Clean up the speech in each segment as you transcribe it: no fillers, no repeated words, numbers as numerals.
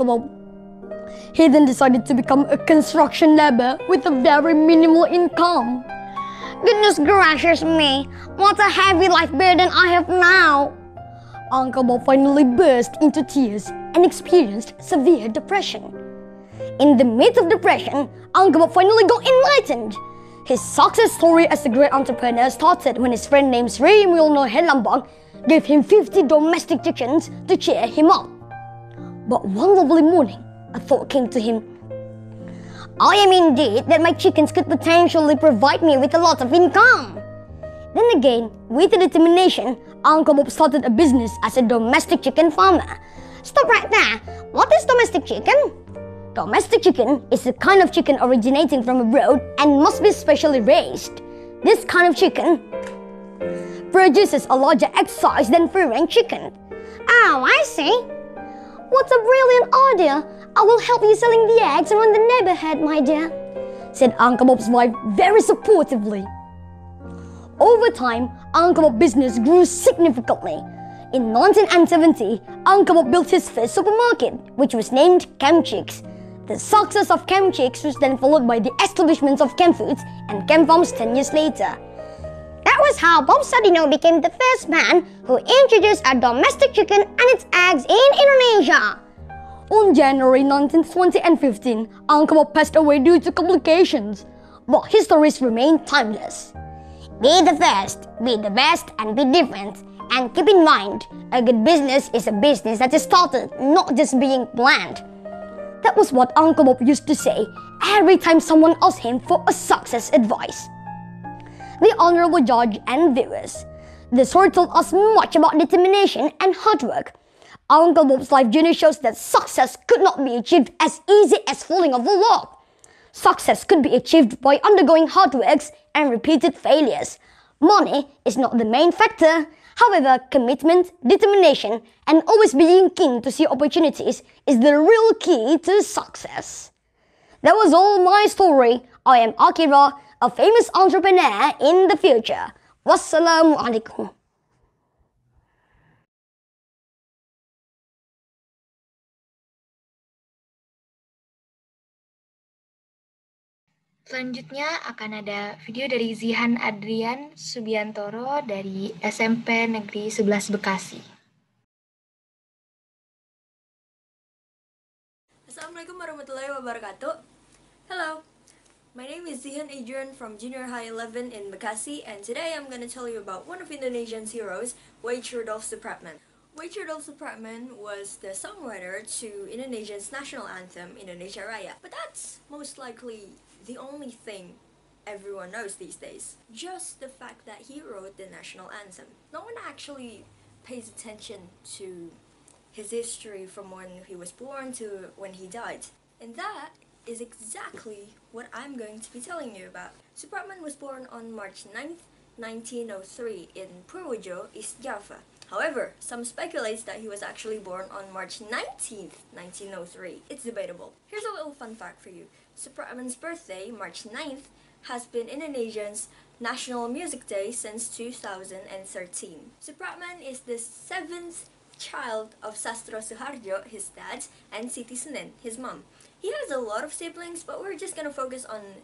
Uncle Bob. He then decided to become a construction laborer with a very minimal income. Goodness gracious me, what a heavy life burden I have now. Uncle Bob finally burst into tears and experienced severe depression. In the midst of depression, Uncle Bob finally got enlightened. His success story as a great entrepreneur started when his friend named Sri Mulyono Herlambang gave him 50 domestic chickens to cheer him up. But one lovely morning, a thought came to him. I am indeed that my chickens could potentially provide me with a lot of income. Then again, with determination, Uncle Bob started a business as a domestic chicken farmer. Stop right there. What is domestic chicken? Domestic chicken is a kind of chicken originating from abroad and must be specially raised. This kind of chicken produces a larger egg size than free-range chicken. Oh, I see. What a brilliant idea! I will help you selling the eggs around the neighborhood, my dear, said Uncle Bob's wife very supportively. Over time, Uncle Bob's business grew significantly. In 1970, Uncle Bob built his first supermarket, which was named Chem Chicks. The success of Chem Chicks was then followed by the establishment of Chem Foods and Chem Farms 10 years later. That was how Bob Sadino became the first man who introduced a domestic chicken and its eggs in Indonesia. On January 19, 2015, Uncle Bob passed away due to complications, but his stories remain timeless. Be the first, be the best, and be different. And keep in mind, a good business is a business that is started, not just being planned. That was what Uncle Bob used to say every time someone asked him for a success advice. The honorable judge and viewers, the story told us much about determination and hard work. Uncle Bob's life journey shows that success could not be achieved as easy as falling off a log. Success could be achieved by undergoing hard works and repeated failures. Money is not the main factor. However, commitment, determination, and always being keen to see opportunities is the real key to success. That was all my story. I am Akira, a famous entrepreneur in the future. Wassalamualaikum. Selanjutnya akan ada video dari Zihan Adrian Subiantoro dari SMP Negeri 11 Bekasi. Assalamualaikum warahmatullahi wabarakatuh. Hello, my name is Zihan Adrian from Junior High 11 in Bekasi, and today I'm going to tell you about one of Indonesia's heroes, Wage Rudolf Supratman. Wage Rudolf Supratman was the songwriter to Indonesia's national anthem, Indonesia Raya. But that's most likely the only thing everyone knows these days. Just the fact that he wrote the national anthem. No one actually pays attention to his history from when he was born to when he died. And that is exactly what I'm going to be telling you about. Supratman was born on March 9th, 1903 in Purworejo, East Java. However, some speculates that he was actually born on March 19th, 1903. It's debatable. Here's a little fun fact for you. Supratman's birthday, March 9th, has been Indonesia's National Music Day since 2013. Supratman is the 7th child of Sastro Suharjo, his dad, and Siti Senin, his mom. He has a lot of siblings, but we're just gonna focus on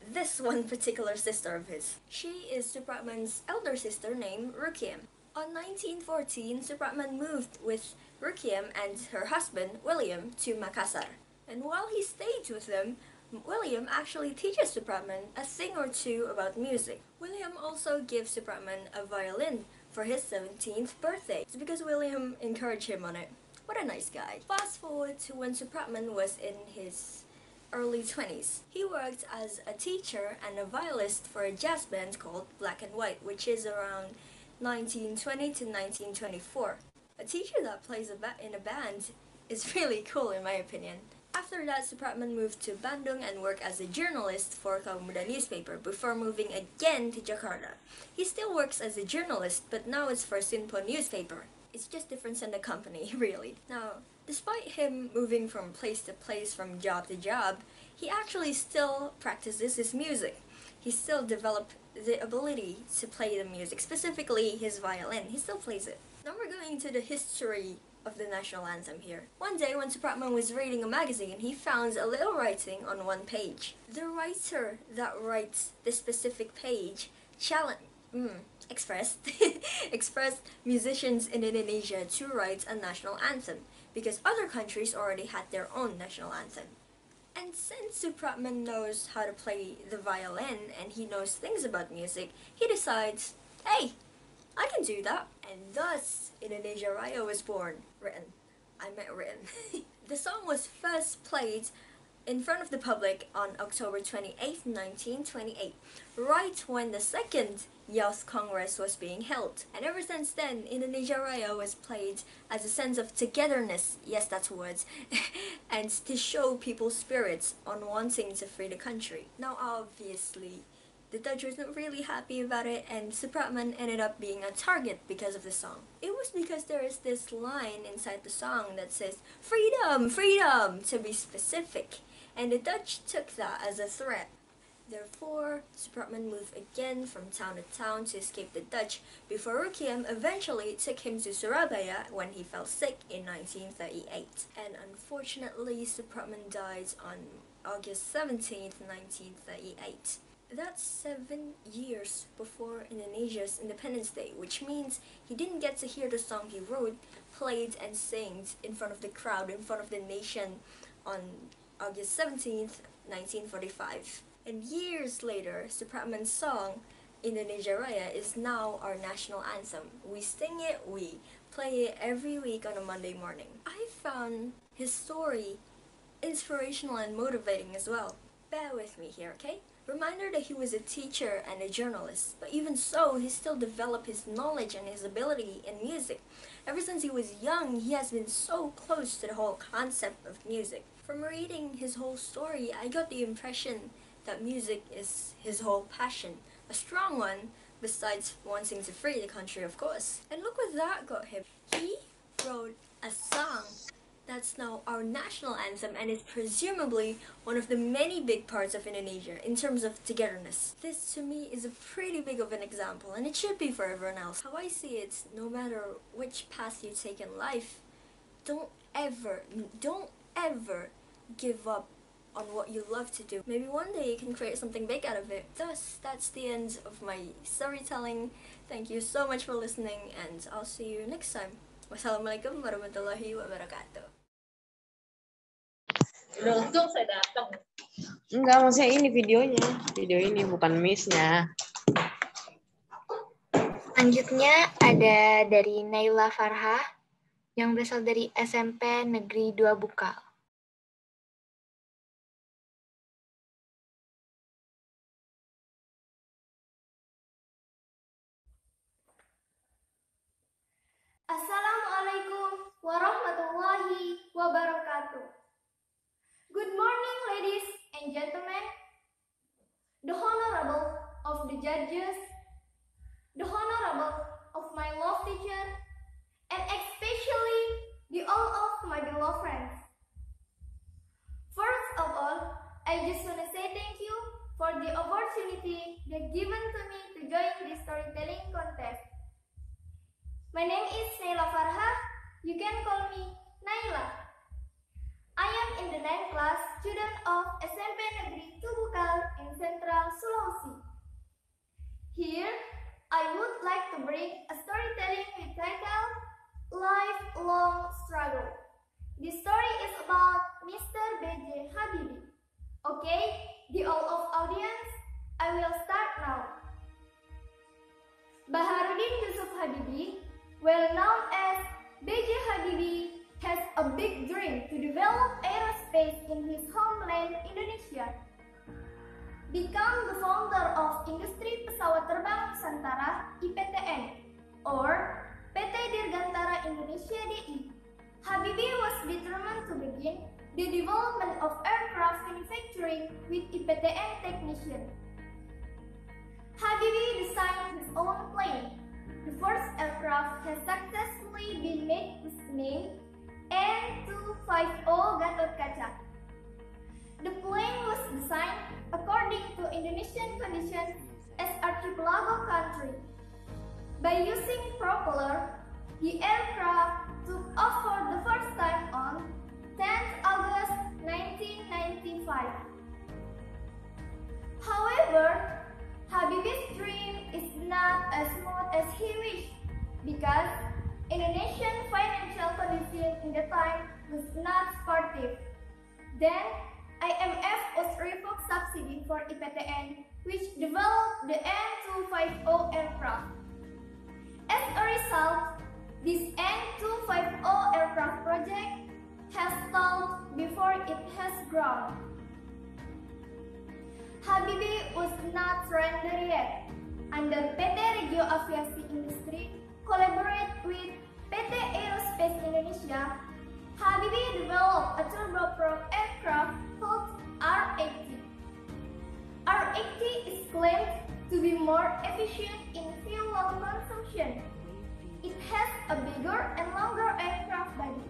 this one particular sister of his. She is Supratman's elder sister named Rukiem. On 1914, Supratman moved with Rukiem and her husband, William, to Makassar. And while he stayed with them, William actually teaches Supratman a thing or two about music. William also gives Supratman a violin for his 17th birthday. It's because William encouraged him on it. What a nice guy. Fast forward to when Supratman was in his early 20s. He worked as a teacher and a violist for a jazz band called Black and White, which is around 1920 to 1924. A teacher that plays in a band is really cool in my opinion. After that, Supratman moved to Bandung and worked as a journalist for Kaum Muda newspaper before moving again to Jakarta. He still works as a journalist, but now it's for Sinpo newspaper. It's just different in the company, really. Now, despite him moving from place to place, from job to job, he actually still practices his music. He still developed the ability to play the music, specifically his violin. He still plays it. Now we're going into the history of the national anthem here. One day when Supratman was reading a magazine, he found a little writing on one page. The writer that writes this specific page expressed musicians in Indonesia to write a national anthem because other countries already had their own national anthem. And since Supratman knows how to play the violin and he knows things about music, he decides, hey, I can do that. And thus, Indonesia Raya was born. Written. The song was first played in front of the public on October 28, 1928, right when the second Youth Congress was being held. And ever since then, Indonesia Raya was played as a sense of togetherness, yes, that's words, and to show people's spirits on wanting to free the country. Now, obviously, the Dutch wasn't really happy about it, and Supratman ended up being a target because of the song. It was because there is this line inside the song that says, "Freedom, freedom," to be specific, and the Dutch took that as a threat. Therefore, Supratman moved again from town to town to escape the Dutch before Rukiem eventually took him to Surabaya when he fell sick in 1938. And unfortunately, Supratman died on August 17, 1938. That's 7 years before Indonesia's Independence Day, which means he didn't get to hear the song he wrote, played, and sang in front of the crowd, in front of the nation on August 17th, 1945. And years later, Supratman's song, Indonesia Raya, is now our national anthem. We sing it, we play it every week on a Monday morning. I found his story inspirational and motivating as well. Bear with me here, okay? Reminder that he was a teacher and a journalist, but even so, he still developed his knowledge and his ability in music. Ever since he was young, he has been so close to the whole concept of music. From reading his whole story, I got the impression that music is his whole passion, a strong one, besides wanting to free the country, of course. And look what that got him. He wrote a song that's now our national anthem and is presumably one of the many big parts of Indonesia in terms of togetherness. This to me is a pretty big of an example, and it should be for everyone else. How I see it, no matter which path you take in life, don't ever give up on what you love to do. Maybe one day you can create something big out of it. Thus, that's the end of my storytelling. Thank you so much for listening, and I'll see you next time. Wassalamualaikum warahmatullahi wabarakatuh. Udah untung saya datang. Enggak, maksudnya ini videonya. Video ini bukan miss-nya. Selanjutnya ada dari Naila Farha yang berasal dari SMP Negeri 2 Bukal. Assalamualaikum warahmatullahi wabarakatuh. Good morning, ladies and gentlemen, the honorable of the judges, the honorable of my love teacher, and especially the all of my beloved friends. First of all, I just want to say thank you for the opportunity that given to me to join this storytelling contest. My name is Naila Farha. You can call me Naila. I am in the 9th class, student of SMP Negeri 2 Bukal in Central Sulawesi. Here, I would like to bring a storytelling with title Lifelong Struggle. The story is about Mr. B.J. Habibie. Okay, the all of audience, I will start now. Baharudin Yusuf Habibie, well known as B.J. Habibie, has a big dream to develop aerospace in his homeland Indonesia. Become the founder of Industri Pesawat Terbang Nusantara (IPTN) or PT Dirgantara Indonesia (DI). Habibie was determined to begin the development of aircraft manufacturing with IPTN technician. Habibie designed his own plane. The first aircraft has successfully been made with the name N250 Gatotkaca. The plane was designed according to Indonesian conditions as archipelago country. By using propeller, the aircraft took off for the first time on 10th August 1995. However, Habibie's dream is not as smooth as he wished because Indonesian financial condition in the time was not supportive. Then, IMF was revoked subsidy for IPTN, which developed the N250 aircraft. As a result, this N250 aircraft project has stalled before it has grown. Habibie was not surrendered yet. Under PT Regio Aviasi Industri collaborate with PT Aerospace Indonesia, Habibie developed a turboprop aircraft called R80. R80 is claimed to be more efficient in fuel consumption. It has a bigger and longer aircraft body,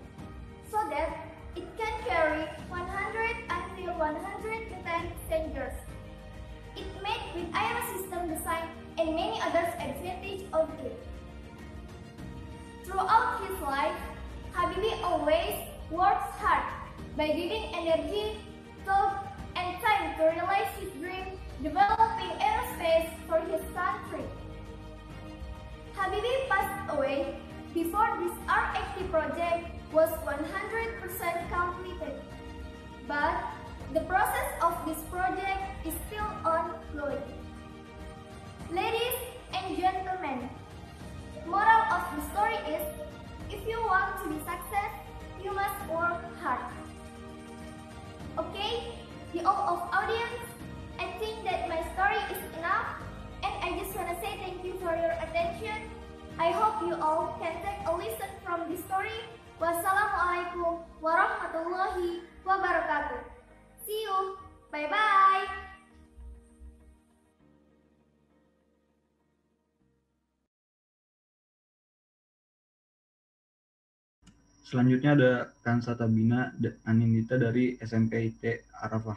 so that it can carry 100 until 110 passengers. It made with aerosystem design and many other advantages of it. Throughout his life, Habibie always works hard by giving energy, thought, and time to realize his dream, developing aerospace for his country. Habibie passed away before this R80 project was 100% completed. But the process of this project is still ongoing. Ladies and gentlemen, moral of the story is, if you want to be success, you must work hard. Okay, the all of audience, I think that my story is enough, and I just want to say thank you for your attention. I hope you all can take a listen from this story. Wassalamualaikum warahmatullahi wabarakatuh. See you. Bye-bye. Selanjutnya ada Kansa Tabina Anindita dari SMP IT Arafah.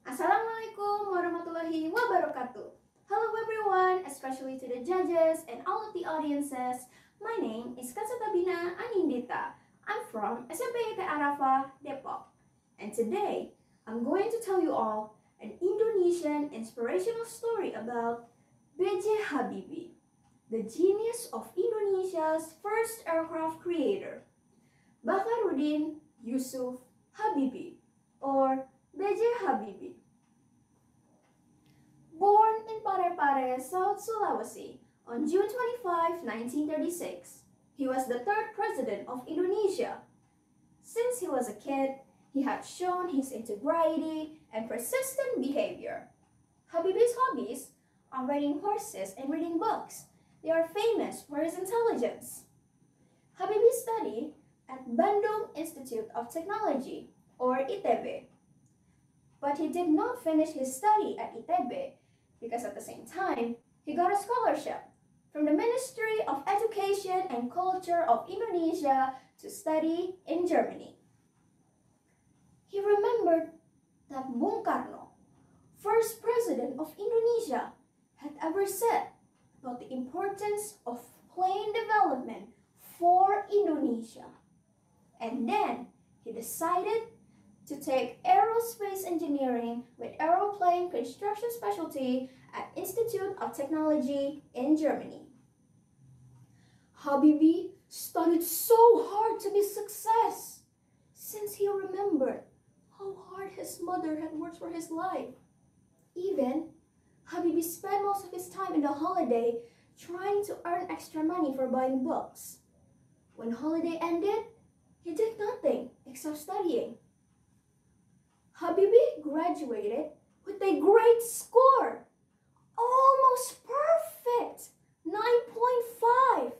Assalamualaikum warahmatullahi wabarakatuh. Hello everyone, especially to the judges and all of the audiences. My name is Kansa Tabina Anindita. I'm from SMP IT Arafah, Depok. And today, I'm going to tell you all an Indonesian inspirational story about B.J. Habibie, the genius of Indonesia's first aircraft creator, Bacharuddin Yusuf Habibie, or B.J. Habibie. Born in Parepare, South Sulawesi, on June 25, 1936, he was the third president of Indonesia. Since he was a kid, he had shown his integrity and persistent behavior. Habibie's hobbies are riding horses and reading books. They are famous for his intelligence. Habibie studied at Bandung Institute of Technology, or ITB. But he did not finish his study at ITB because at the same time, he got a scholarship from the Ministry of Education and Culture of Indonesia to study in Germany. He remembered that Bung Karno, first president of Indonesia, had ever said about the importance of plane development for Indonesia. And then he decided to take aerospace engineering with aeroplane construction specialty at Institute of Technology in Germany. Habibie studied so hard to be success since he remembered how hard his mother had worked for his life. Even Habibie spent most of his time in the holiday trying to earn extra money for buying books. When holiday ended, he did nothing except studying. Habibie graduated with a great score, almost perfect, 9.5.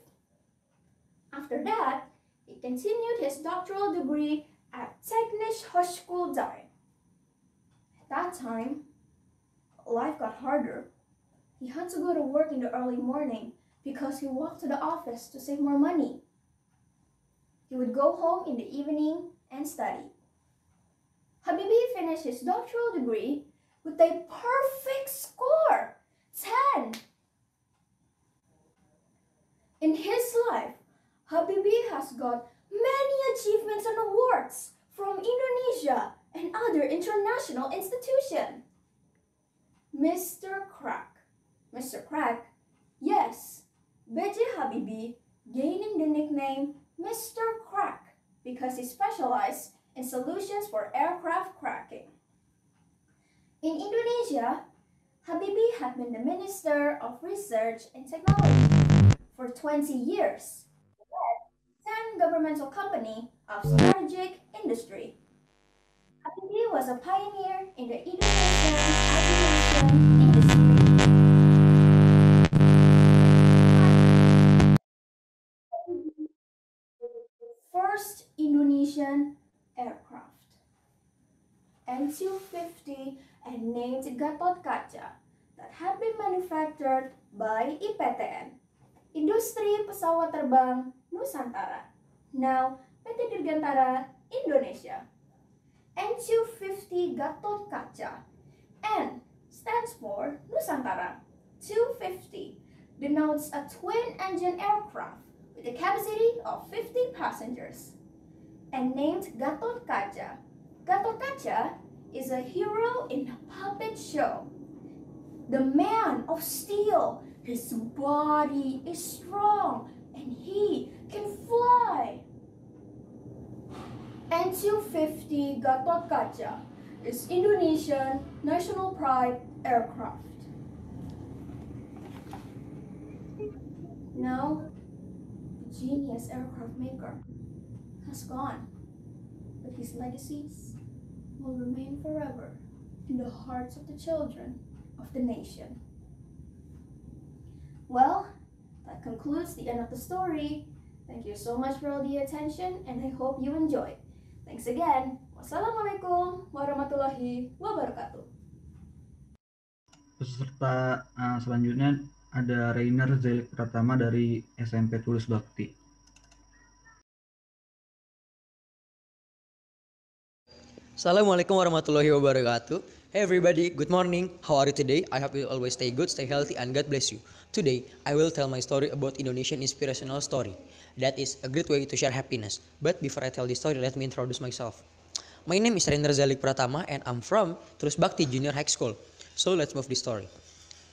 After that, he continued his doctoral degree at Technische Hochschule Darm. At that time, life got harder. He had to go to work in the early morning because he walked to the office to save more money. He would go home in the evening and study. Habibie finished his doctoral degree with a perfect score, 10. In his life, Habibie has got many achievements and awards from Indonesia and other international institutions. Mr. Crack. Mr. Crack, yes, B.J. Habibie gaining the nickname Mr. Crack because he specialized in solutions for aircraft cracking. In Indonesia, Habibie had been the Minister of Research and Technology for 20 years. He led 10 governmental companies of strategic industry. Habibie was a pioneer in the Indonesian aviation industry. First Indonesian aircraft. N250 and named Gatot Kaca that had been manufactured by IPTN, Industri Pesawat Terbang Nusantara, now PT Dirgantara Indonesia. N250 Gatot Kaca, N stands for Nusantara. 250 denotes a twin-engine aircraft with a capacity of 50 passengers. And named Gatot Kaca, Gatot Kaca is a hero in a puppet show. The man of steel, his body is strong and he can fly. N250 Gatot Kaca is Indonesian national pride aircraft. Now, the genius aircraft maker has gone, but his legacies will remain forever in the hearts of the children of the nation. Well, that concludes the end of the story. Thank you so much for all the attention and I hope you enjoyed. Thanks again. Wassalamualaikum warahmatullahi wabarakatuh. Peserta selanjutnya ada Rainer Zelik Pratama dari SMP Tulus Bakti. Assalamualaikum warahmatullahi wabarakatuh. Hey everybody, good morning. How are you today? I hope you always stay good, stay healthy, and God bless you. Today, I will tell my story about Indonesian inspirational story. That is a great way to share happiness. But before I tell this story, let me introduce myself. My name is Rainer Zelik Pratama and I'm from Tulus Bakti Junior High School. So let's move this story.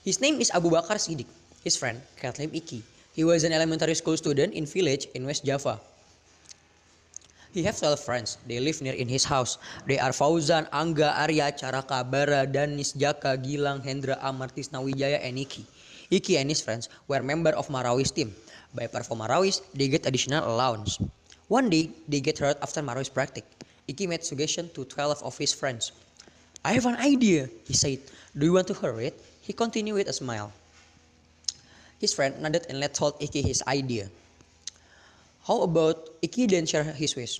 His name is Abu Bakar Siddiq. His friend, Kathleen Iki. He was an elementary school student in village in West Java. He has 12 friends. They live near in his house. They are Fauzan, Angga, Arya, Caraka, Bara, Danis, Jaka, Gilang, Hendra, Amar, Tisna, Wijaya, and Iki. Iki and his friends were members of Marawis team. By perform Marawis, they get additional allowance. One day, they get hurt after Marawis practice. Iki made suggestion to 12 of his friends. I have an idea, he said. Do you want to hear it? He continued with a smile. His friend nodded and told Iki his idea. How about Iki then share his wish?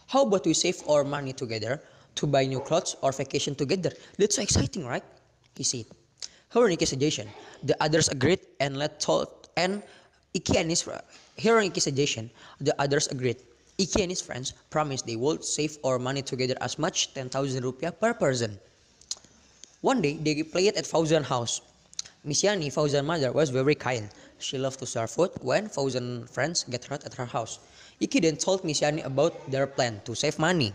How about we save our money together to buy new clothes or vacation together? That's so exciting, right? He said. Hearing Iki's suggestion, the others agreed and hearing Iki's suggestion, the others agreed. Iki and his friends promised they would save our money together as much 10,000 rupiah per person. One day, they played at Fauzan's house. Miss Yani, Fauzan's mother, was very kind. She loved to serve food when Fauzan's friends get hurt at her house. Iki then told Miss Yani about their plan to save money.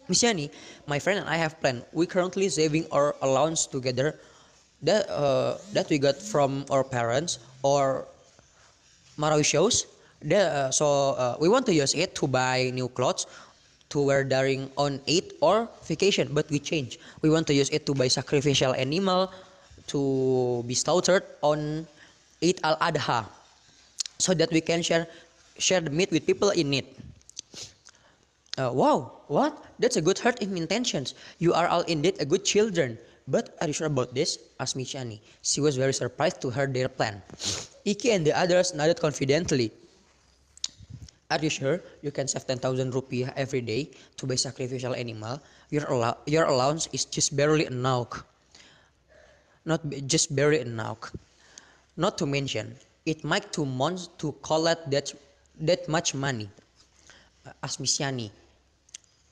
Miss Yani, my friend and I have planned. We currently saving our allowance together that we got from our parents or Marawi shows. We want to use it to buy new clothes to wear during on Eid or vacation, but we change. We want to use it to buy sacrificial animal to be slaughtered on Eid al-Adha so that we can share the meat with people in need. Wow, what? That's a good heart in intentions. You are all indeed a good children. But are you sure about this? Asked Miss Yani. She was very surprised to hear their plan. Iki and the others nodded confidently. Are you sure you can save 10,000 rupiah every day to buy sacrificial animal? Your allowance is just barely a knock. Not to mention, it might 2 months to collect that much money. Asked Miss Yani.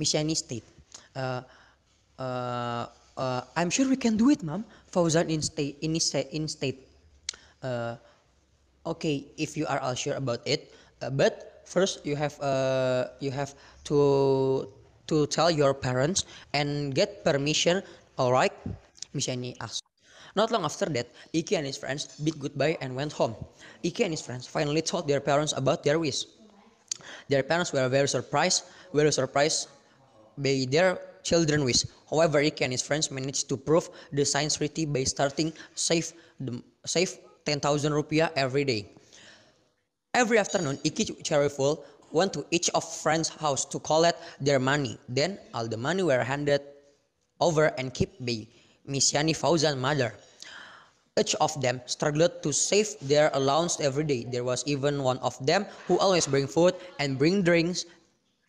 Miss Yani state, I'm sure we can do it, ma'am. Fauzan in state. Okay, if you are all sure about it, but first you have to tell your parents and get permission. All right, Miss Yani asked. Not long after that, Iki and his friends bid goodbye and went home. Iki and his friends finally told their parents about their wish. Their parents were very surprised by their children wish. However, Iki and his friends managed to prove the sincerity by starting save 10,000 rupiah every day. Every afternoon, Iki cheerful went to each of friends' house to collect their money. Then all the money were handed over and kept by Miss Yani Fauzan mother. Each of them struggled to save their allowance every day. There was even one of them who always bring food and bring drinks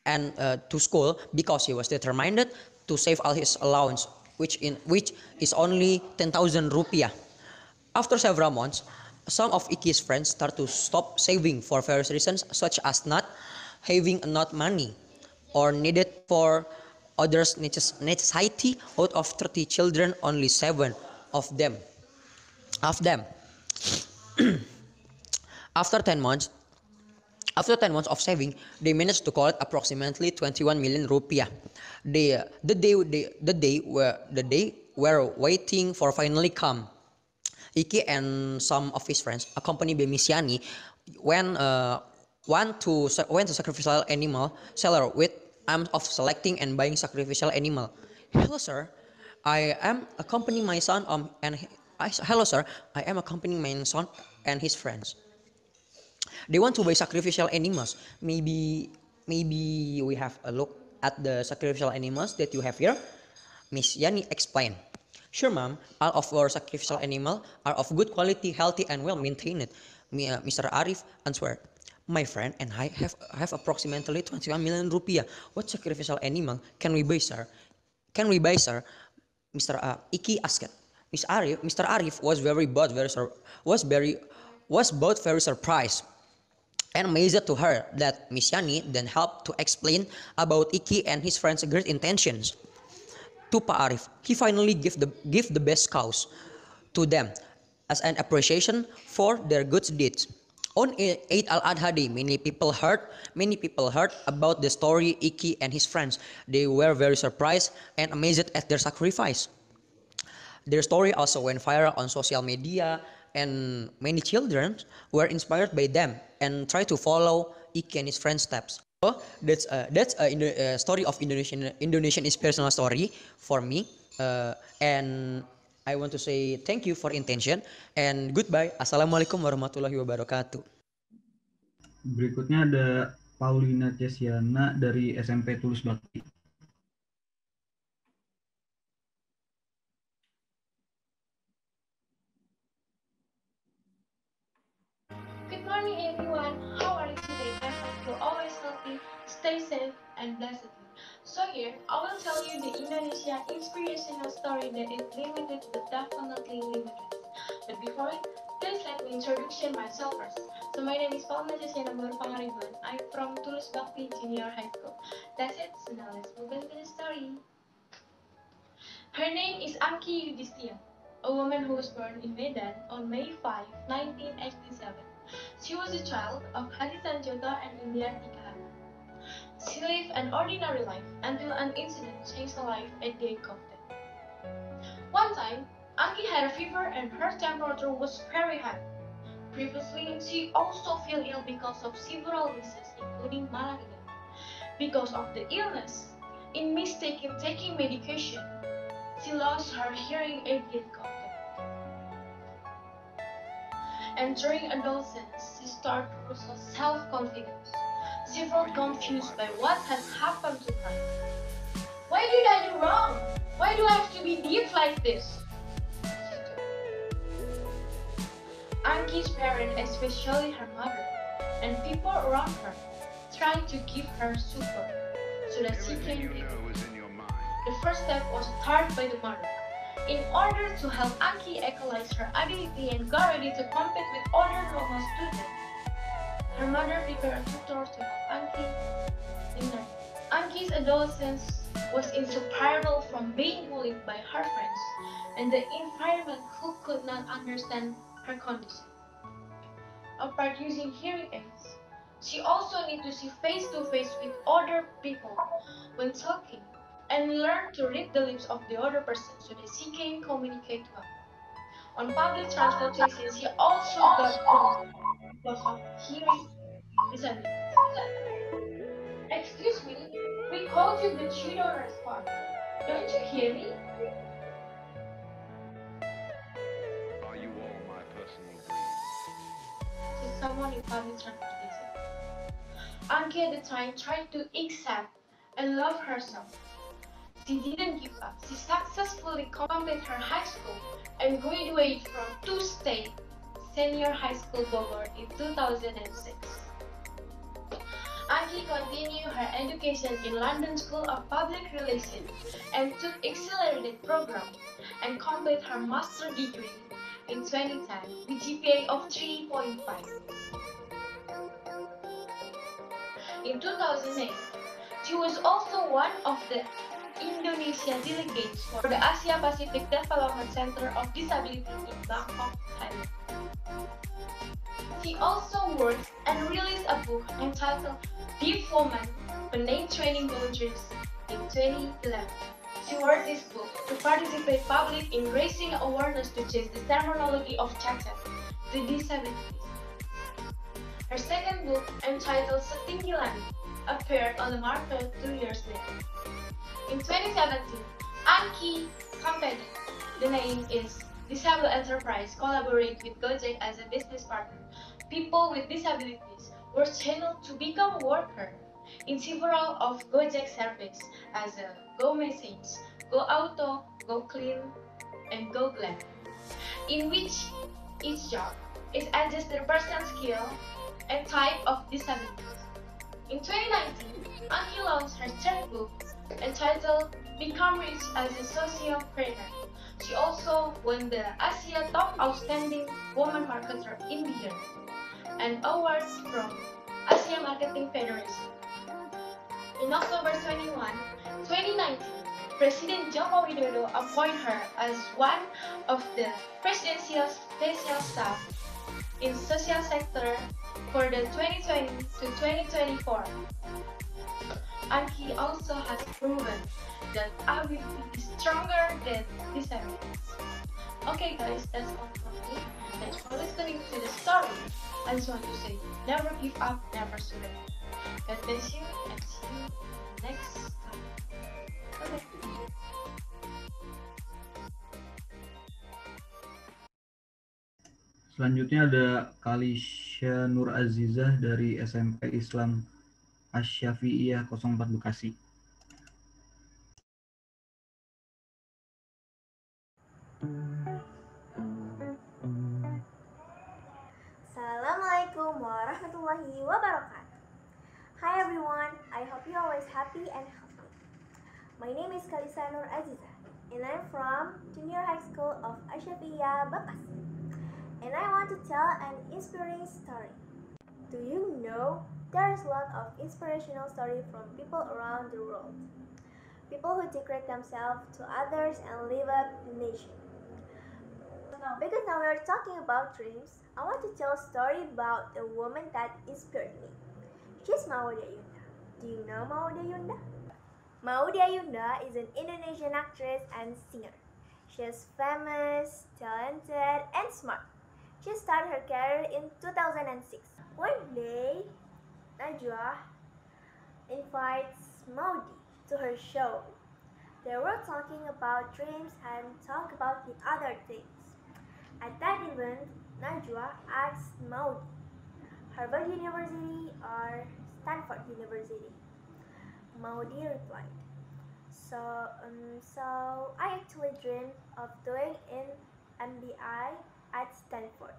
and to school because he was determined to save all his allowance, which is only 10,000 rupiah. After several months, some of Iki's friends start to stop saving for various reasons, such as not having enough money or needed for others' necessity. Out of 30 children, only 7 of them of them after 10 months After 10 months of saving, they managed to collect approximately 21 million rupiah. The day were waiting for finally come. Iki and some of his friends, accompanied by Miss Yani, went went to sacrificial animal seller with aims of selecting and buying sacrificial animal. Hello, sir. I am accompanying my son hello, sir. I am accompanying my son and his friends. They want to buy sacrificial animals. Maybe we have a look at the sacrificial animals that you have here. Miss Yani explained. Sure, ma'am. All of our sacrificial animal are of good quality, healthy, and well maintained. Mr. Arif answered. My friend and I have approximately 21 million rupiah. What sacrificial animal can we buy, sir? Can we buy, sir? Iki asked. Mr. Arif was both very surprised and amazed to her that Miss Yani then helped to explain about Iki and his friends' great intentions to Pa Arif. He finally give the best cows to them as an appreciation for their good deeds. On Eid al-Adha day, many people heard about the story Iki and his friends. They were very surprised and amazed at their sacrifice. Their story also went viral on social media, and many children were inspired by them and try to follow Iki and his friends' steps. So that's a story of Indonesian inspirational story for me, and I want to say thank you for intention and goodbye. Assalamualaikum warahmatullahi wabarakatuh. Berikutnya ada Paulina Cesiana dari SMP Tulus Bakti. Good morning, everyone. How are you today? I hope you're always healthy, stay safe, and blessed. So here, I will tell you the Indonesia inspirational story that is limited but definitely limitless. But before it, please let me introduce myself first. So my name is Paulina Cesiana Pangaribuan. I'm from Tulus Bakti Junior High School. That's it. So now let's move into the story. Her name is Anki Yudhistia, a woman who was born in Medan on May 5, 1987. She was a child of Hadi Sanjota and Indiarti Kahana. She lived an ordinary life until an incident changed her life at the age of death. One time, Anki had a fever and her temperature was very high. Previously, she also felt ill because of several diseases, including malaria. Because of the illness, in mistaken taking medication, she lost her hearing at the age of death. And during adolescence, she started to lose her self-confidence. She felt confused by what had happened to her. Why did I do wrong? Why do I have to be deep like this? Anki's parents, especially her mother, and people around her, tried to give her support so that she can be good. The first step was started by the mother. In order to help Anki equalize her ability and get ready to compete with other normal students, her mother prepared a tutor to help Anki in learning. Anki's adolescence was inseparable from being bullied by her friends and the environment who could not understand her condition. apart using hearing aids. She also needs to see face to face with other people when talking and learn to read the lips of the other person so that she can communicate well. On public transportation, she also got wrong because of hearing disability. Excuse me, we called you but you don't respond. Don't you hear me? Are you all my personal dreams? Said someone in public transportation. Anki at the time tried to accept and love herself. She didn't give up. She successfully completed her high school and graduated from two state senior high school Bogor in 2006. Anki continued her education in London School of Public Relations and took accelerated program and completed her master degree in 2010 with GPA of 3.5. In 2008, she was also one of the Indonesia delegates for the Asia Pacific Development Center of Disability in Bangkok, Thailand. She also worked and released a book entitled Deaf Woman, Penang Training Boundaries in 2011. She wrote this book to participate public in raising awareness to change the terminology of cacat to disabilities. Her second book, entitled Setinggi Langit, appeared on the market 2 years later. In 2017, Anki company, the name is Disable Enterprise, collaborate with Gojek as a business partner. People with disabilities were channeled to become worker in several of Gojek service as a Go Message, Go Auto, Go Clean, and Go Glad, in which each job is adjusted to the person's skill and type of disabilities. In 2019, Anki launched her third book entitled Become Rich as a Sociopreneur. She also won the Asia Top Outstanding Woman Marketer in the Year, an award from Asia Marketing Federation. In October 2019, President Joko Widodo appointed her as one of the presidential special staff in social sector for the 2020 to 2024. Anki also has proven that ability is stronger than disabilities. Okay guys, that's all from me. Thanks for listening to the story. I just want to say, never give up, never surrender. God bless you and see you next time. Okay. Selanjutnya ada Kalisha Nur Azizah dari SMP Islam Asy-Syafi'iyah 04 Bekasi. Assalamualaikum warahmatullahi wabarakatuh. Hi everyone, I hope you're always happy and healthy. My name is Kalisha Nur Azizah and I'm from Junior High School of Asy-Syafi'iyah Bekasi. And I want to tell an inspiring story. Do you know there's a lot of inspirational stories from people around the world? People who degrade themselves to others and live up the nation. Because now we're talking about dreams, I want to tell a story about a woman that inspired me. She's Maudy Ayunda. Do you know Maudy Ayunda? Maudy Ayunda is an Indonesian actress and singer. She is famous, talented, and smart. She started her career in 2006. One day, Najwa invites Maudy to her show. They were talking about dreams and talk about the other things. At that event, Najwa asked Maudy, Harvard University or Stanford University? Maudy replied, So I actually dreamed of doing an MBA at Stanford,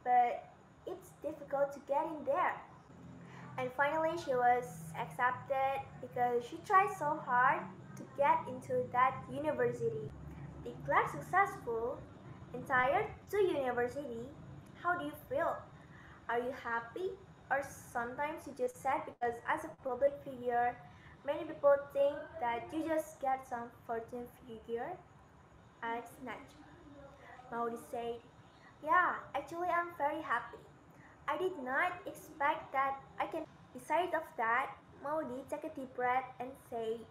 but it's difficult to get in there. And finally, she was accepted because she tried so hard to get into that university. Declared successful, entitled to university, how do you feel? Are you happy? Or sometimes you just sad because as a public figure, many people think that you just get some fortune figure? Asked Najwa. Maudy said, Yeah, actually I'm very happy. I did not expect that I can. Besides of that, Maudi took a deep breath and said,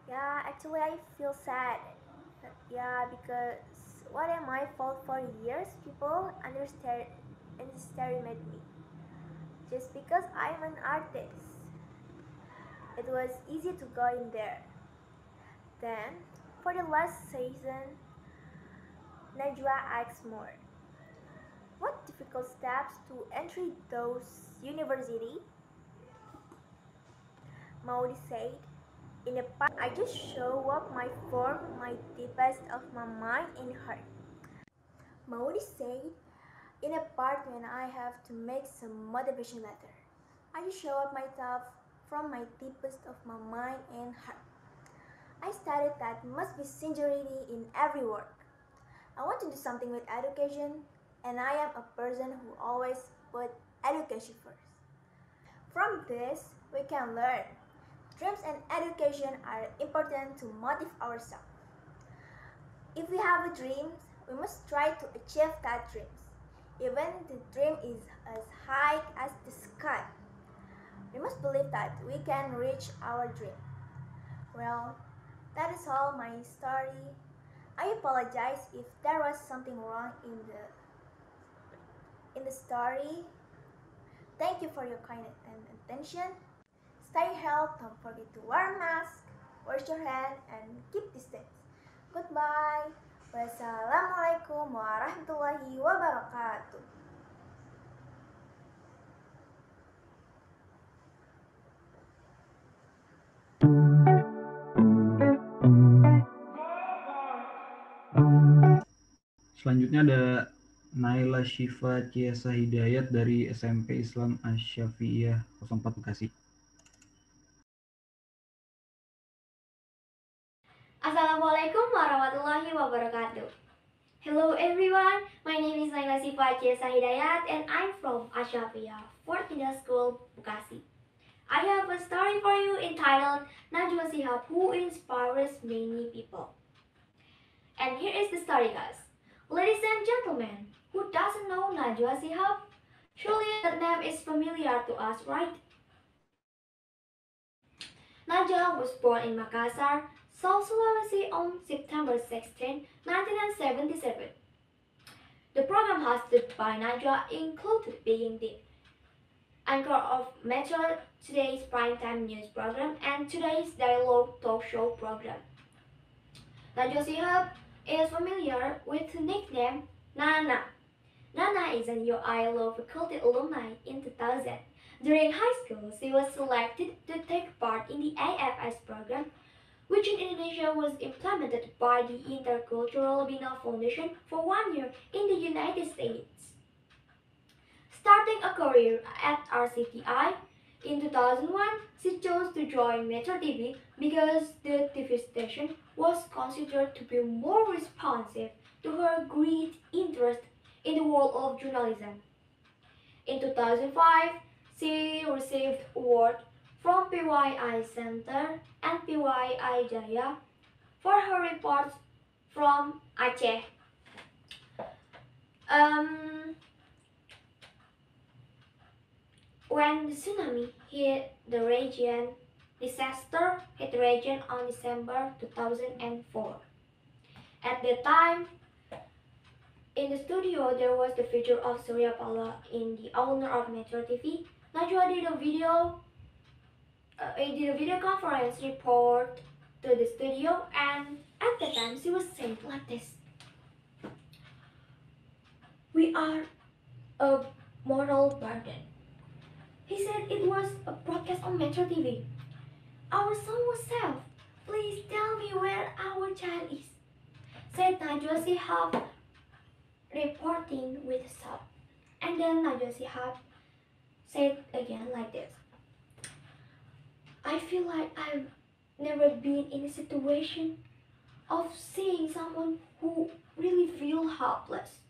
"Yeah, actually I feel sad. Yeah, because what am I fault for years? People underestimate me just because I'm an artist. It was easy to go in there. Then, for the last season, Najwa asked more. What difficult steps to enter those university? Maudi said, in the past, I just show up my form, my deepest of my mind and heart. Maudi said, in a part when I have to make some motivation letter, I just show up myself from my deepest of my mind and heart. I stated that must be sincerity in every work. I want to do something with education, and I am a person who always put education first. From this, we can learn. Dreams and education are important to motivate ourselves. If we have a dream, we must try to achieve that dream, even the dream is as high as the sky. We must believe that we can reach our dream. Well, that is all my story. I apologize if there was something wrong in the story. Thank you for your kind attention. Stay healthy, don't forget to wear a mask, wash your hand, and keep distance. Goodbye. Wassalamualaikum warahmatullahi wabarakatuh. Selanjutnya ada Naila Syifa Ciesa Hidayat dari SMP Islam Asy-Syafi'iyah 04 Bekasi. Assalamualaikum warahmatullahi wabarakatuh. Hello everyone, my name is Naila Syifa Ciesa Hidayat and I'm from Asy-Syafi'iyah 4th Middle School, Bekasi. I have a story for you entitled Najwa Shihab Who Inspires Many People. And here is the story, guys. Ladies and gentlemen, who doesn't know Najwa Shihab? Surely that name is familiar to us, right? Najwa was born in Makassar, South Sulawesi on September 16, 1977. The program hosted by Najwa included being the anchor of Metro Today's primetime news program and Today's dialogue talk show program. Najwa Shihab is familiar with the nickname Nana. Nana is an UI Law Faculty alumni in 2000. During high school, she was selected to take part in the AFS program, which in Indonesia was implemented by the Intercultural Bina Foundation for 1 year in the United States. Starting a career at RCTI, in 2001, she chose to join Metro TV because the TV station was considered to be more responsive to her great interest in the world of journalism. In 2005, she received awards from PYI Center and PYI Jaya for her reports from Aceh. When the tsunami hit the region, disaster hit the region on December 2004. At that time, in the studio, there was the feature of Surya Paloh in the owner of Metro TV. Najwa did a video conference report to the studio, and at that time she was saying like this: "We are a moral burden." He said it was a broadcast on Metro TV. "Our son was saved. Please tell me where our child is," said Najwa Shihab, reporting with a sob. And then Najwa Shihab said again like this: "I feel like I've never been in a situation of seeing someone who really feel helpless.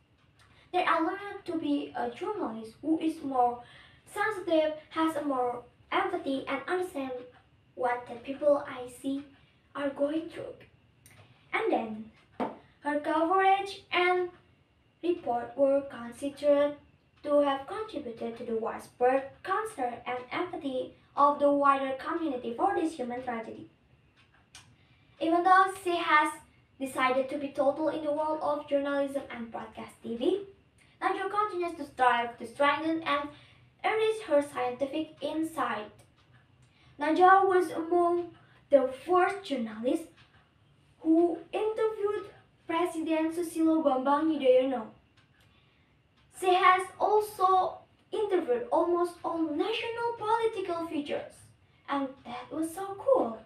That I learned to be a journalist who is more sensitive, has a more empathy, and understand what the people I see are going through." And then her coverage and report were considered to have contributed to the widespread concern and empathy of the wider community for this human tragedy. Even though she has decided to be total in the world of journalism and broadcast TV, Najwa continues to strive to strengthen and enrich her scientific insight. Najwa was among the first journalists who interviewed President Susilo Bambang Yudhoyono. She has also interviewed almost all national political figures, and that was so cool.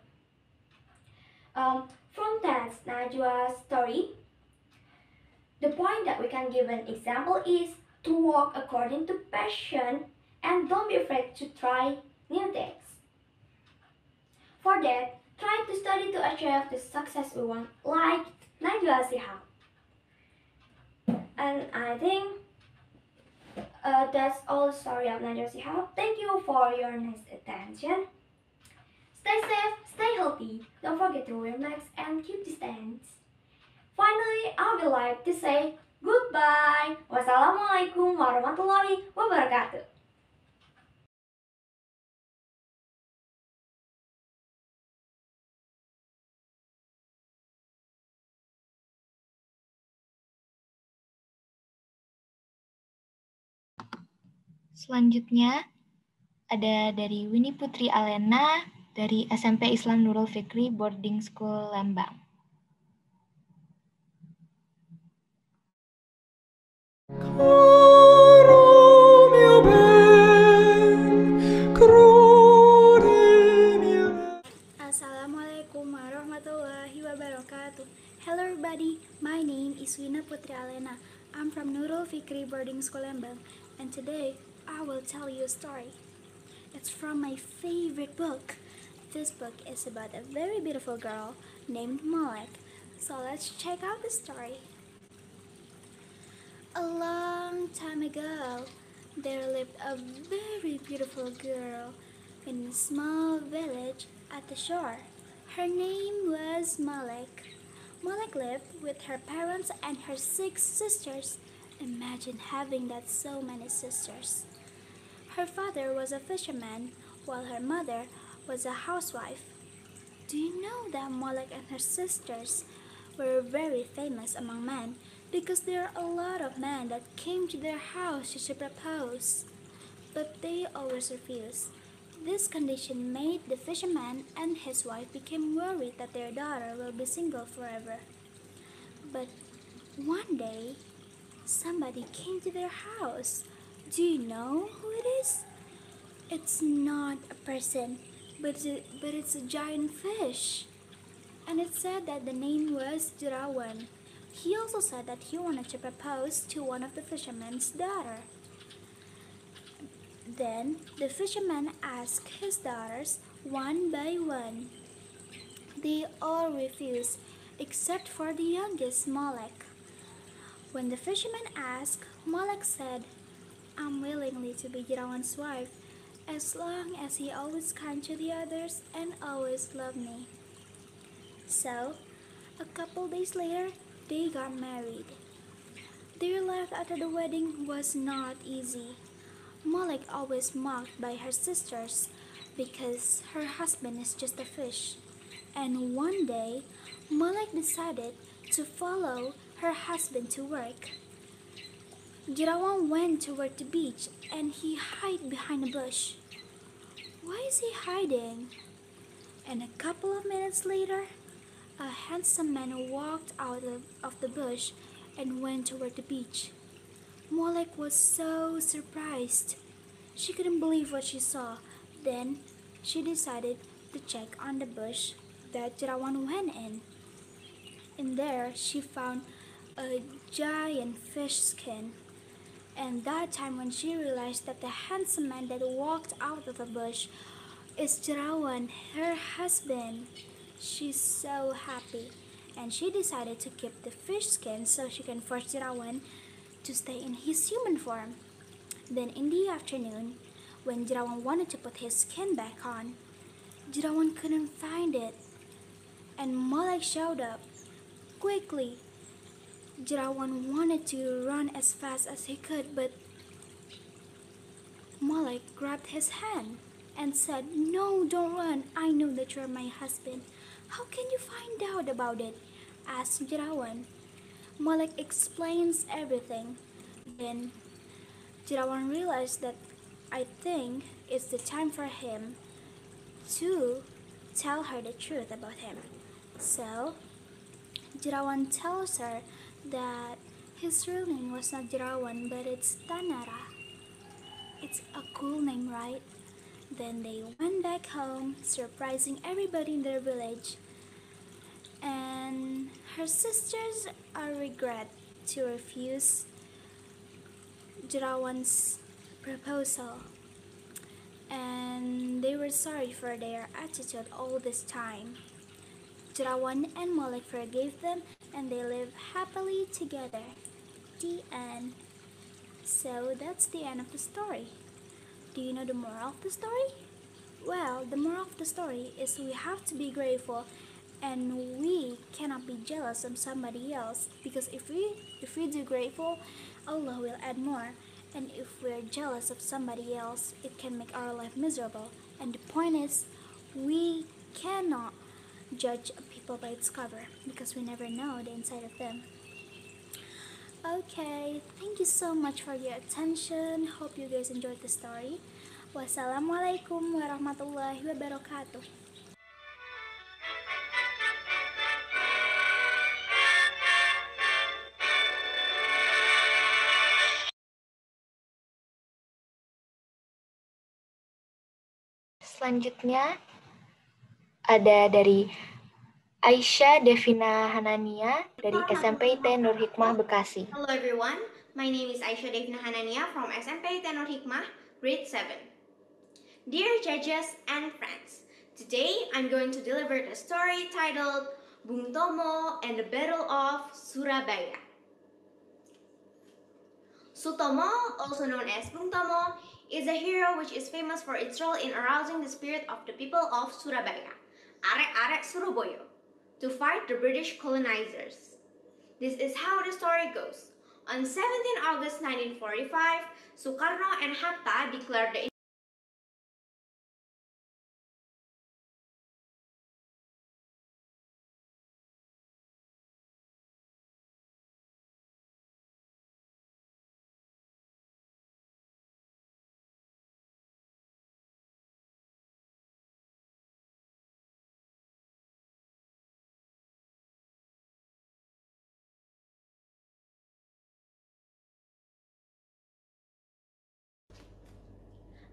From that Najwa's story, the point that we can give an example is to walk according to passion and don't be afraid to try new things. For that, try to study to achieve the success we want, like Najwa Shihab. And I think that's all the story of Najwa Shihab. Thank you for your nice attention. Stay safe, stay healthy, don't forget to wear masks and keep distance. Finally, I would like to say goodbye. Wassalamualaikum warahmatullahi wabarakatuh. Selanjutnya ada dari Winnie Putri Alena dari SMP Islam Nurul Fikri Boarding School Lembang. Assalamualaikum warahmatullahi wabarakatuh. Hello everybody, my name is Winnie Putri Alena. I'm from Nurul Fikri Boarding School Lembang, and today I will tell you a story. It's from my favorite book. This book is about a very beautiful girl named Malek. So let's check out the story. A long time ago, there lived a very beautiful girl in a small village at the shore. Her name was Malek. Malek lived with her parents and her 6 sisters. Imagine having that so many sisters. Her father was a fisherman, while her mother was a housewife. Do you know that Malek and her sisters were very famous among men because there are a lot of men that came to their house to propose, but they always refused. This condition made the fisherman and his wife became worried that their daughter will be single forever. But one day, somebody came to their house. Do you know who it is? It's not a person, but it's a giant fish. And it said that the name was Jerawan. He also said that he wanted to propose to one of the fisherman's daughter. Then the fisherman asked his daughters one by one. They all refused, except for the youngest, Malek. When the fisherman asked, Malek said, I'm willingly to be Jerawan's wife, as long as he always kind to the others and always love me. So, a couple days later, they got married. Their life after the wedding was not easy. Malek always mocked by her sisters because her husband is just a fish. And one day, Malek decided to follow her husband to work. Jerawan went toward the beach and he hid behind a bush. Why is he hiding? And a couple of minutes later, a handsome man walked out of the bush and went toward the beach. Malek was so surprised. She couldn't believe what she saw. Then she decided to check on the bush that Jerawan went in. In there, she found a giant fish skin. And that time when she realized that the handsome man that walked out of the bush is Jerawan, her husband, she's so happy. And she decided to keep the fish skin so she can force Jerawan to stay in his human form. Then in the afternoon, when Jerawan wanted to put his skin back on, Jerawan couldn't find it. And Malek showed up. Quickly, Jerawan wanted to run as fast as he could, but Malik grabbed his hand and said, "No, don't run. I know that you're my husband." "How can you find out about it?" asked Jirawan. Malik explains everything. Then Jirawan realized that I think it's the time for him to tell her the truth about him. So Jirawan tells her that his real name was not Jirawan, but it's Tanara. It's a cool name, right? Then they went back home, surprising everybody in their village. And her sisters are regret to refuse Jirawan's proposal. And they were sorry for their attitude all this time. Jirawan and Malik forgave them and they live happily together. The end. So that's the end of the story. Do you know the moral of the story? Well, the moral of the story is we have to be grateful and we cannot be jealous of somebody else, because if we do grateful, Allah will add more. And if we're jealous of somebody else, it can make our life miserable. And the point is, we cannot judge people by its cover because we never know the inside of them. Okay, thank you so much for your attention. Hope you guys enjoyed the story. Wassalamualaikum warahmatullahi wabarakatuh. Selanjutnya ada dari Aisyah Devina Hanania dari SMP IT Nur Hikmah Bekasi. Hello everyone, my name is Aisyah Devina Hanania from SMP IT Nur Hikmah, grade 7. Dear judges and friends, today I'm going to deliver the story titled Bung Tomo and the Battle of Surabaya. Sutomo, also known as Bung Tomo, is a hero which is famous for its role in arousing the spirit of the people of Surabaya, Arek-Arek Surabaya, to fight the British colonizers. This is how the story goes. On 17 August 1945, Sukarno and Hatta declared the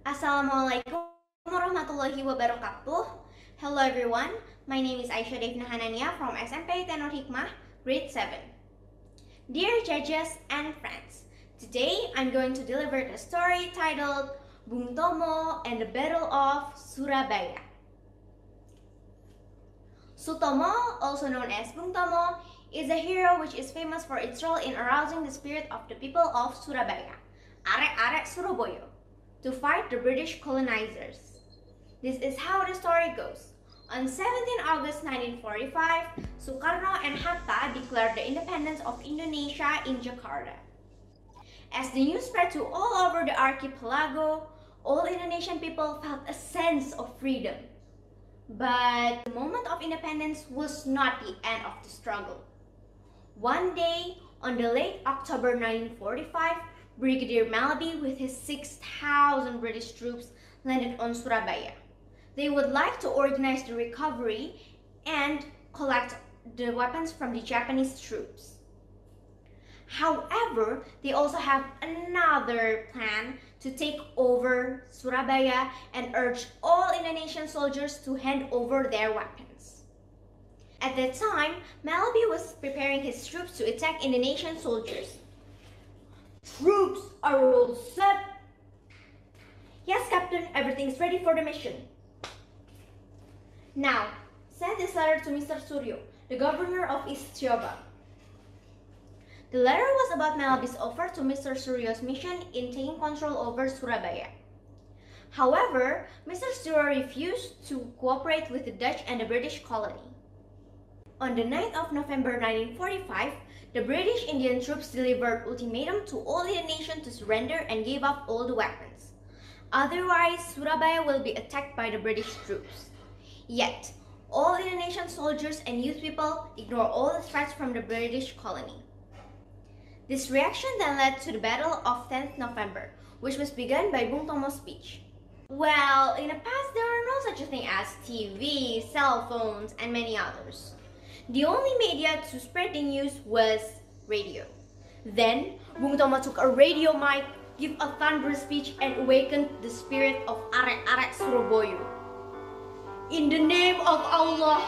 Assalamualaikum warahmatullahi wabarakatuh. Hello everyone, my name is Aisyah Devina Hanania from SMP IT Nur Hikmah, grade 7. Dear judges and friends, today I'm going to deliver the story titled Bung Tomo and the Battle of Surabaya. Sutomo, also known as Bung Tomo, is a hero which is famous for its role in arousing the spirit of the people of Surabaya, Arek-Arek Surabaya, to fight the British colonizers. This is how the story goes. On 17 August 1945, Sukarno and Hatta declared the independence of Indonesia in Jakarta. As the news spread to all over the archipelago, all Indonesian people felt a sense of freedom. But the moment of independence was not the end of the struggle. One day, on the late October 1945, Brigadier Malaby with his 6,000 British troops landed on Surabaya. They would like to organize the recovery and collect the weapons from the Japanese troops. However, they also have another plan to take over Surabaya and urge all Indonesian soldiers to hand over their weapons. At that time, Malaby was preparing his troops to attack Indonesian soldiers. Troops are all set. Yes, Captain, everything's ready for the mission. Now, send this letter to Mr. Suryo, the governor of East Java. The letter was about Malaby's offer to Mr. Suryo's mission in taking control over Surabaya. However, Mr. Suryo refused to cooperate with the Dutch and the British colony. On the 9th of November 1945, the British Indian troops delivered ultimatum to all Indonesians to surrender and gave up all the weapons. Otherwise, Surabaya will be attacked by the British troops. Yet, all Indonesian soldiers and youth people ignore all the threats from the British colony. This reaction then led to the Battle of 10th November, which was begun by Bung Tomo's speech. Well, in the past there were no such a thing as TV, cell phones, and many others. The only media to spread the news was radio. Then, Bung Tomo took a radio mic, gave a thunderous speech, and awakened the spirit of arek-arek Surabaya. In the name of Allah,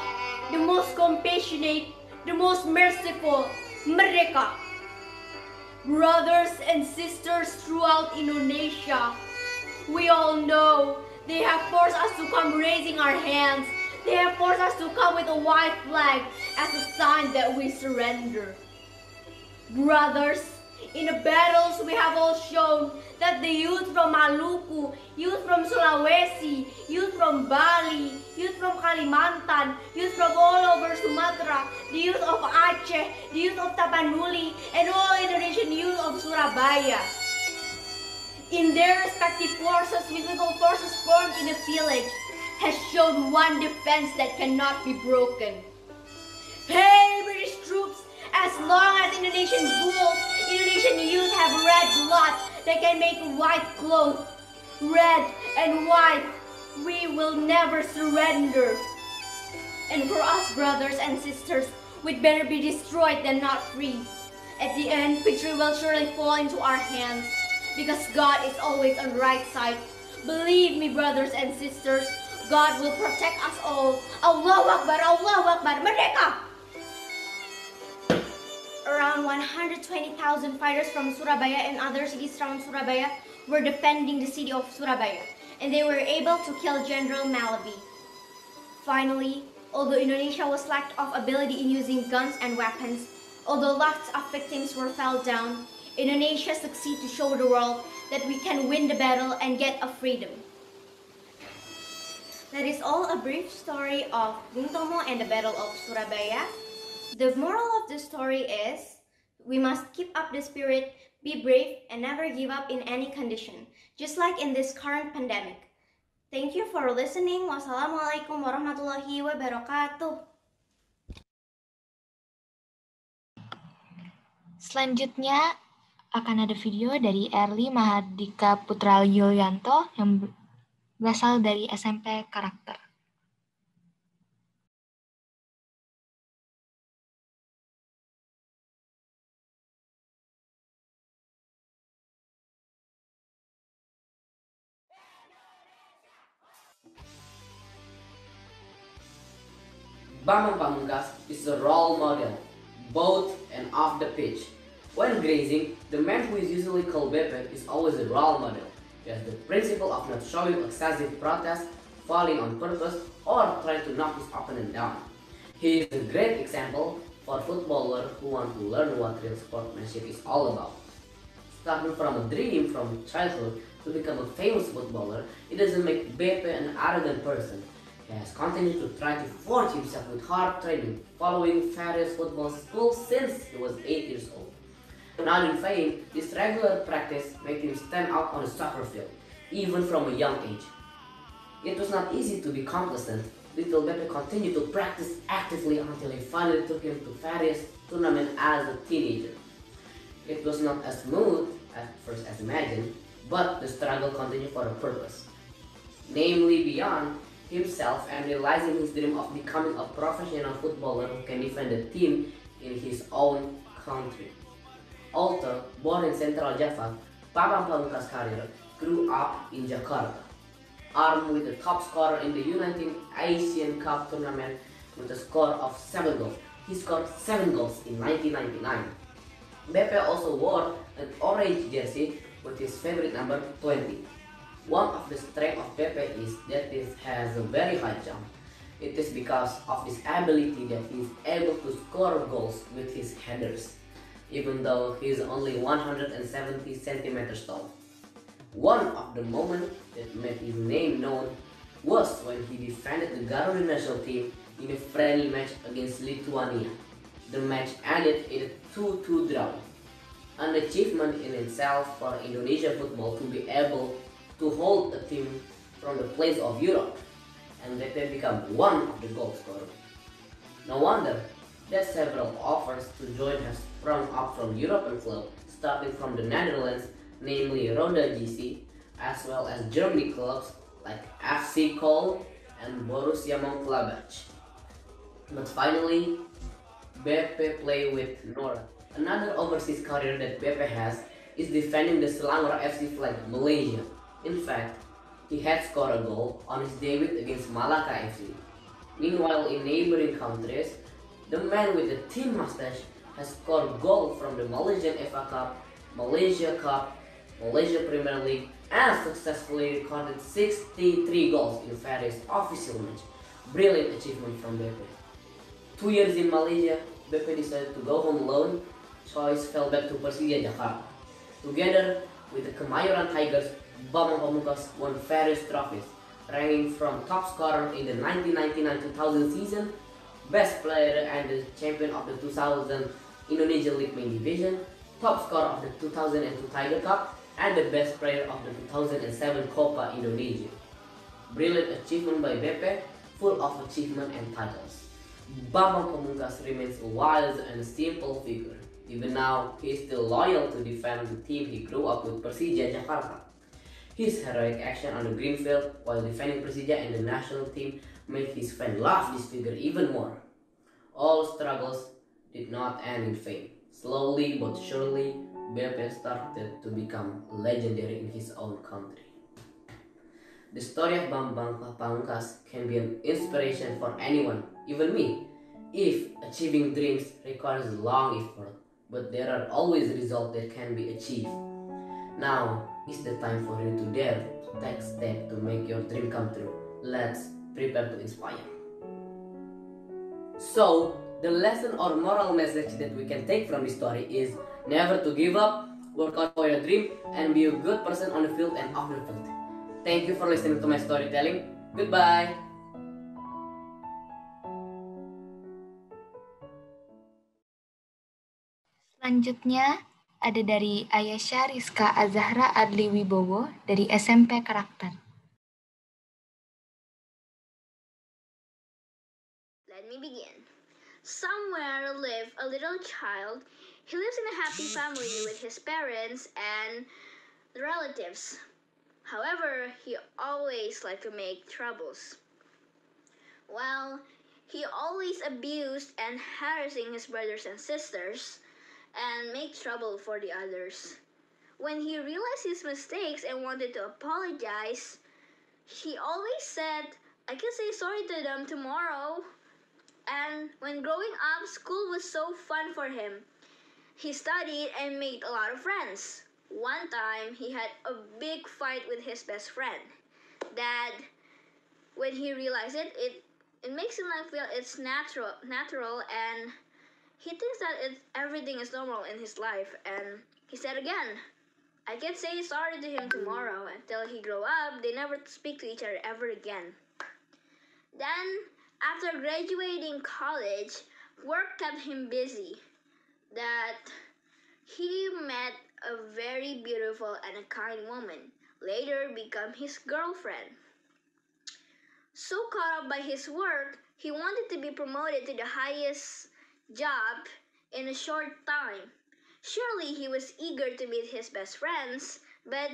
the most compassionate, the most merciful, Merdeka! Brothers and sisters throughout Indonesia, we all know they have forced us to come raising our hands. They have forced us to come with a white flag as a sign that we surrender. Brothers, in the battles we have all shown that the youth from Maluku, youth from Sulawesi, youth from Bali, youth from Kalimantan, youth from all over Sumatra, the youth of Aceh, the youth of Tapanuli, and all Indonesian youth of Surabaya, in their respective forces, mythical forces formed in the village, has shown one defense that cannot be broken. Hey, British troops! As long as Indonesian bulls, Indonesian youth have red blood that can make white clothes, red and white, we will never surrender. And for us, brothers and sisters, we'd better be destroyed than not free. At the end, victory will surely fall into our hands, because God is always on the right side. Believe me, brothers and sisters, God will protect us all. Allahu Akbar, Allahu Akbar, Merdeka! Around 120,000 fighters from Surabaya and other cities around Surabaya were defending the city of Surabaya, and they were able to kill General Malabi. Finally, although Indonesia was lacked of ability in using guns and weapons, although lots of victims were fell down, Indonesia succeeded to show the world that we can win the battle and get a freedom. That is all a brief story of Bung Tomo and the Battle of Surabaya. The moral of the story is, we must keep up the spirit, be brave, and never give up in any condition, just like in this current pandemic. Thank you for listening. Wassalamualaikum warahmatullahi wabarakatuh. Selanjutnya akan ada video dari Erli Mahardika Putra Yulianto yang berasal dari SMP Karakter. Bambang Pamungkas is a role model, both and off the pitch. When grazing, the man who is usually called Beppe is always a role model. He has the principle of not showing excessive protest, falling on purpose, or trying to knock his opponent down. He is a great example for footballers who want to learn what real sportsmanship is all about. Starting from a dream from childhood to become a famous footballer, it doesn't make Beppe an arrogant person. He has continued to try to forge himself with hard training, following various football schools since he was 8 years old. Now in fame, this regular practice made him stand out on the soccer field, even from a young age. It was not easy to be complacent. Little Beppe continued to practice actively until he finally took him to various tournaments as a teenager. It was not as smooth at first as imagined, but the struggle continued for a purpose, namely beyond himself and realizing his dream of becoming a professional footballer who can defend the team in his own country. Although born in Central Java, Bambang Pamungkas' career grew up in Jakarta. Armed with the top scorer in the U19 Asian Cup tournament with a score of 7 goals. He scored 7 goals in 1999. Beppe also wore an orange jersey with his favorite number 20. One of the strengths of Beppe is that he has a very high jump. It is because of this ability that he is able to score goals with his headers, even though he is only 170 centimeters tall. One of the moments that made his name known was when he defended the Garuda national team in a friendly match against Lithuania. The match ended in a 2-2 draw, an achievement in itself for Indonesian football to be able to to hold a team from the place of Europe, and Beppe become one of the goal scorers. No wonder that several offers to join have sprung up from European clubs, starting from the Netherlands, namely Roda GC, as well as Germany clubs like FC Köln and Borussia Mönchengladbach. But finally, Beppe played with Nora. Another overseas career that Beppe has is defending the Selangor FC flag, Malaysia. In fact, he had scored a goal on his debut against Malacca FC. Meanwhile, in neighboring countries, the man with the team mustache has scored goals from the Malaysian FA Cup, Malaysia Cup, Malaysia Premier League, and successfully recorded 63 goals in various official matches. Brilliant achievement from Beppe. 2 years in Malaysia, Beppe decided to go home alone, choice fell back to Persija Jakarta. Together with the Kemayoran Tigers, Bambang Pamungkas won various trophies, ranking from top scorer in the 1999-2000 season, best player and the champion of the 2000 Indonesia League Main Division, top scorer of the 2002 Tiger Cup, and the best player of the 2007 Copa Indonesia. Brilliant achievement by Beppe, full of achievement and titles. Bambang Pamungkas remains a wild and simple figure. Even now, he is still loyal to defend the team he grew up with, Persija Jakarta. His heroic action on the green field while defending Persija and the national team made his fans love this figure even more. All struggles did not end in fame. Slowly but surely, Beppe started to become legendary in his own country. The story of Bambang Pamungkas can be an inspiration for anyone, even me, if achieving dreams requires long effort, but there are always results that can be achieved. Now is the time for you to dare to take a step to make your dream come true. Let's prepare to inspire. So, the lesson or moral message that we can take from this story is never to give up, work out for your dream, and be a good person on the field and off the field. Thank you for listening to my storytelling. Goodbye. Selanjutnya ada dari Ayesha Rizka Azahra Adli Wibowo dari SMP Karakter. Let me begin. Somewhere lived a little child. He lives in a happy family with his parents and relatives. However, he always liked to make troubles. Well, he always abused and harassing his brothers and sisters and make trouble for the others. When he realized his mistakes and wanted to apologize, he always said, "I can say sorry to them tomorrow." And when growing up, school was so fun for him. He studied and made a lot of friends. One time, he had a big fight with his best friend. That, when he realized it, it makes him like feel it's natural, and he thinks that everything is normal in his life. And he said again, "I can say sorry to him tomorrow." Until he grew up, they never speak to each other ever again. Then, after graduating college, work kept him busy. That he met a very beautiful and a kind woman, later become his girlfriend. So caught up by his work, he wanted to be promoted to the highest job in a short time. Surely he was eager to meet his best friends, but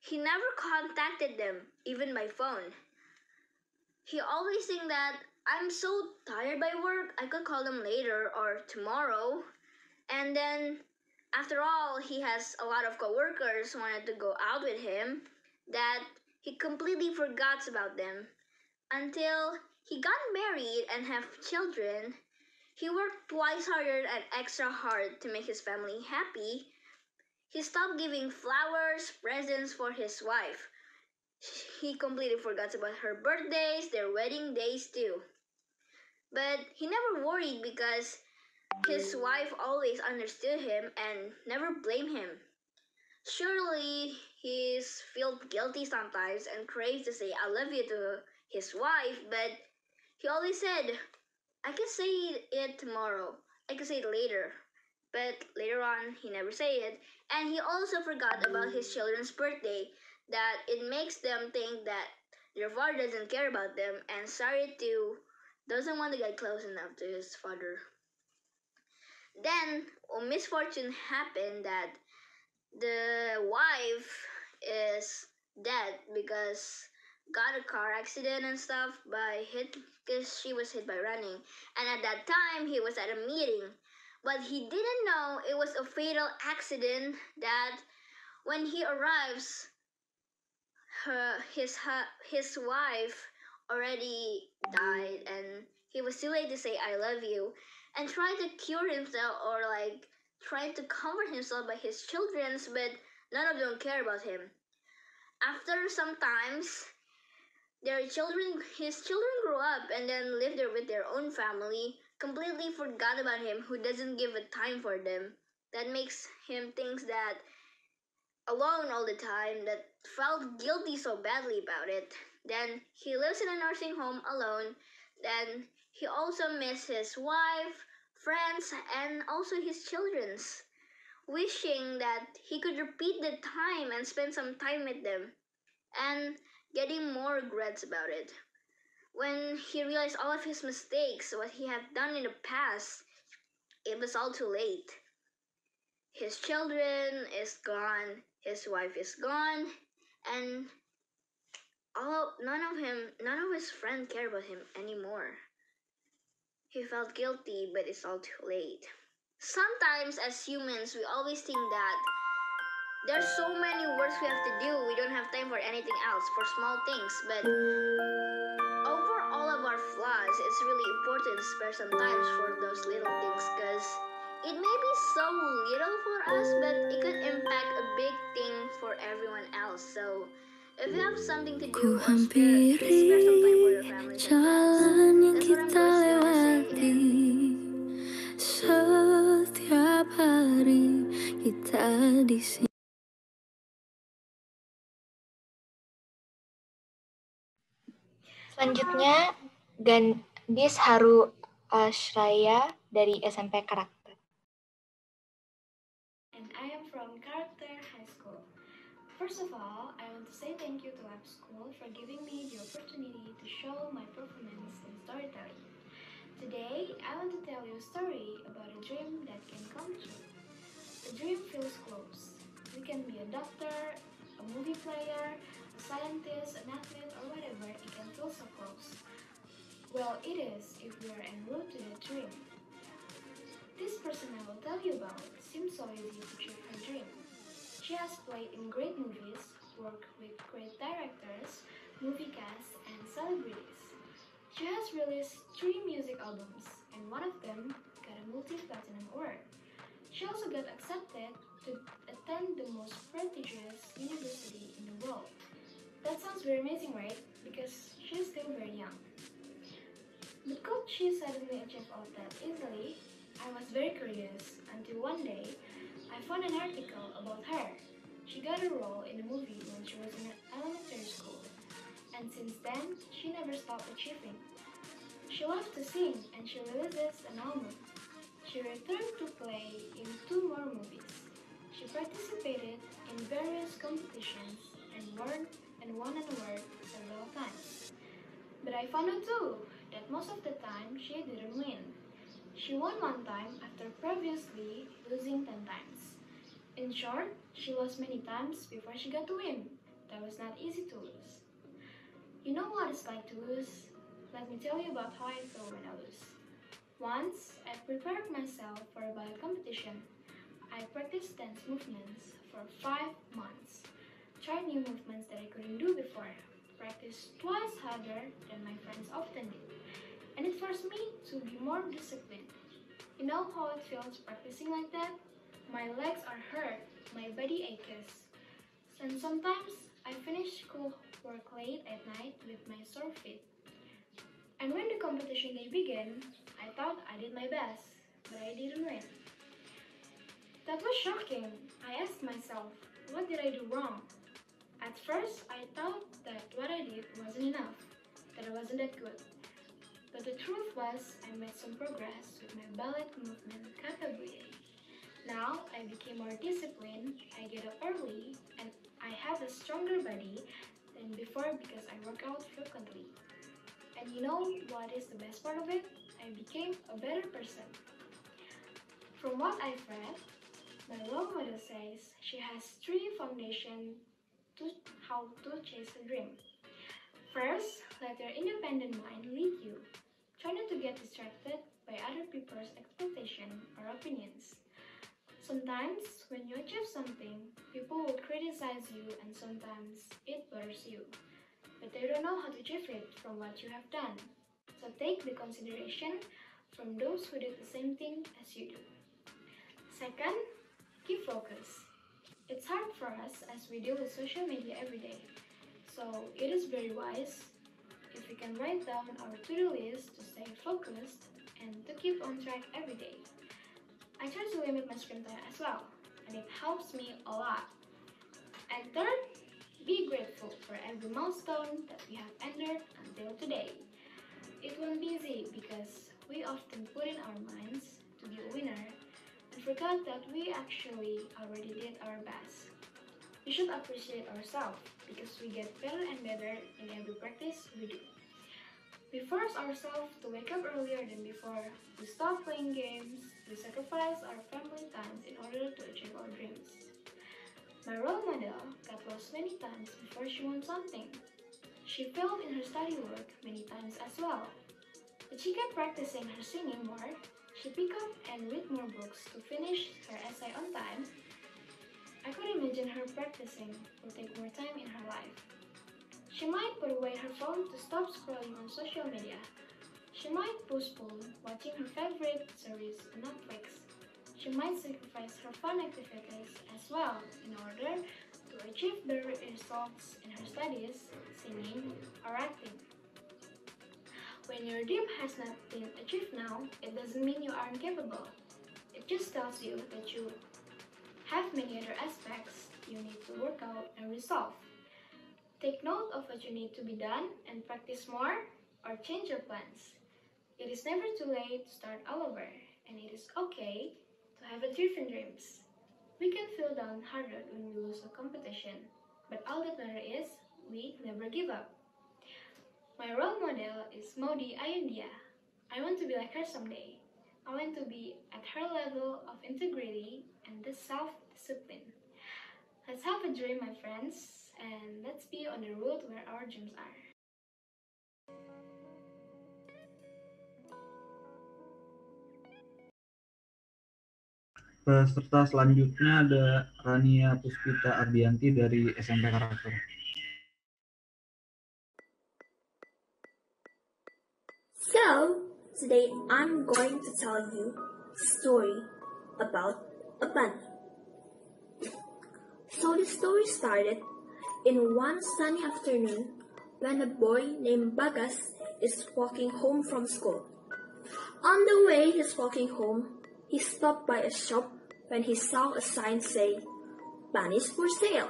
he never contacted them, even by phone. He always think that, "I'm so tired by work, I could call them later or tomorrow." And then, after all, he has a lot of coworkers who wanted to go out with him, that he completely forgot about them. Until he got married and have children, he worked twice harder and extra hard to make his family happy. He stopped giving flowers, presents for his wife. He completely forgot about her birthdays, their wedding days too. But he never worried because his wife always understood him and never blamed him. Surely he's felt guilty sometimes and craves to say "I love you" to his wife, but he always said, "I can say it tomorrow, I can say it later." But later on, he never say it. And he also forgot about his children's birthday, that it makes them think that their father doesn't care about them, and Saritu doesn't want to get close enough to his father. Then a misfortune happened that the wife is dead because got a car accident and stuff by hit because she was hit by running, and at that time he was at a meeting, but he didn't know it was a fatal accident. That when he arrives, his wife already died, and he was too late to say I love you, and tried to cure himself, or like tried to comfort himself by his children's, but none of them care about him. After some times, his children grew up and then lived there with their own family, completely forgot about him, who doesn't give a time for them. That makes him think that alone all the time, that felt guilty so badly about it. Then he lives in a nursing home alone. Then he also misses his wife, friends, and also his children's, wishing that he could repeat the time and spend some time with them, and getting more regrets about it. When he realized all of his mistakes, what he had done in the past, it was all too late. His children is gone, his wife is gone, and none of his friends care about him anymore. He felt guilty, but it's all too late. Sometimes as humans, we always think that there's so many works we have to do, we don't have time for anything else, for small things, but over all of our flaws, it's really important to spare some time for those little things, because it may be so little for us, but it could impact a big thing for everyone else. So if you have something to do, or spare some time for your family and friends, that's what I'm going to say. Setiap hari kita di sini. Selanjutnya, Gandis Haru Ashraya dari SMP Karakter. And I am from Karakter High School. First of all, I want to say thank you to Lab School for giving me the opportunity to show my performance in storytelling. Today, I want to tell you a story about a dream that can come true. A dream feels close. We can be a doctor, a movie player, a scientist, an athlete, or whatever. It can feel so close. Well, it is if we are en route to the dream. This person I will tell you about seems so easy to achieve her dream. She has played in great movies, worked with great directors, movie casts, and celebrities. She has released 3 music albums, and one of them got a multi-platinum award. She also got accepted to attend the most prestigious university in the world. That sounds very amazing, right? Because she's still very young. But could she suddenly achieve all that easily? I was very curious until one day I found an article about her. She got a role in a movie when she was in elementary school, and since then she never stopped achieving. She loves to sing, and she releases an album. She returned to play in 2 more movies. She participated in various competitions and won an award several times. But I found out too that most of the time she didn't win. She won one time after previously losing 10 times. In short, she lost many times before she got to win. That was not easy to lose. You know what it's like to lose? Let me tell you about how I feel when I lose. Once, I prepared myself for a ballet competition. I practiced dance movements for 5 months. Tried new movements that I couldn't do before. Practiced twice harder than my friends often did. And it forced me to be more disciplined. You know how it feels practicing like that? My legs are hurt, my body aches. And sometimes I finish schoolwork late at night with my sore feet. And when the competition day began, I thought I did my best, but I didn't win. That was shocking. I asked myself, what did I do wrong? At first, I thought that what I did wasn't enough, that I wasn't that good. But the truth was, I made some progress with my ballet movement capability. Now, I became more disciplined, I get up early, and I I have a stronger body than before because I work out frequently. And you know what is the best part of it? I became a better person. From what I've read, my role model says she has 3 foundations to how to chase a dream. First, let your independent mind lead you. Try not to get distracted by other people's expectations or opinions. Sometimes, when you achieve something, people will criticize you and sometimes it bothers you. But they don't know how to achieve it from what you have done. So take the consideration from those who did the same thing as you do. Second, keep focus. It's hard for us as we deal with social media every day. So it is very wise if we can write down our to-do list to stay focused and to keep on track every day. I try to limit my screen time as well, and it helps me a lot. And third, be grateful for every milestone that we have entered until today. It won't be easy because we often put in our minds to be a winner and forgot that we actually already did our best. We should appreciate ourselves because we get better and better in every practice we do. We force ourselves to wake up earlier than before, we stop playing games, we sacrifice our family times in order to achieve our dreams. My role model got lost many times before she won something. She failed in her study work many times as well. But she kept practicing her singing more, she picked up and read more books to finish her essay on time. I could imagine her practicing will take more time in her life. She might put away her phone to stop scrolling on social media. She might postpone watching her favorite series on Netflix. She might sacrifice her fun activities as well in order to achieve better results in her studies, singing, or acting. When your dream has not been achieved now, it doesn't mean you aren't capable. It just tells you that you have many other aspects you need to work out and resolve. Take note of what you need to be done and practice more or change your plans. It is never too late to start all over, and it is okay to have a different dreams. We can feel downhearted when we lose a competition, but all that matters is we never give up. My role model is Maudy Ayundia. I want to be like her someday. I want to be at her level of integrity and the self-discipline. Let's have a dream, my friends, and let's be on the road where our dreams are. Peserta selanjutnya ada Rania Puspita Ardianti dari SMP Karakter. So, today I'm going to tell you a story about a bunny. So the story started in one sunny afternoon when a boy named Bagas is walking home from school. On the way he's walking home, he stopped by a shop when he saw a sign say, "Bunnies for sale."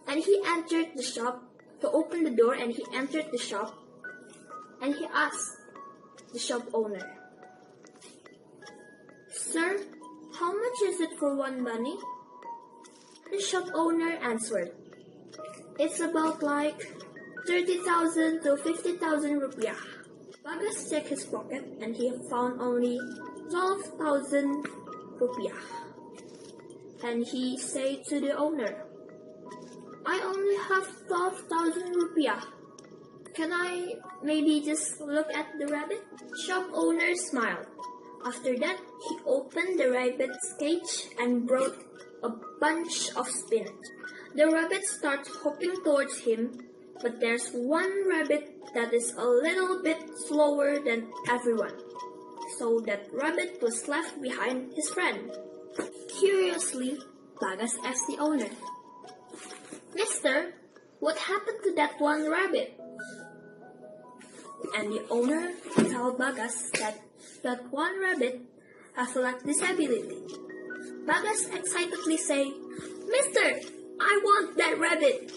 And he entered the shop, he opened the door and he entered the shop, and he asked the shop owner, "Sir, how much is it for one bunny?" The shop owner answered, "It's about like 30,000 to 50,000 rupiah." Bagas checked his pocket and he found only 12,000 rupiah. And he said to the owner, "I only have 12,000 rupiah. Can I maybe just look at the rabbit?" Shop owner smiled. After that, he opened the rabbit's cage and brought a bunch of spinach. The rabbit starts hopping towards him, but there's one rabbit that is a little bit slower than everyone. So that rabbit was left behind his friend. Curiously, Bagas asked the owner, "Mister, what happened to that one rabbit?" And the owner told Bagas that one rabbit has a leg disability. Bagas excitedly say, "Mister, I want that rabbit."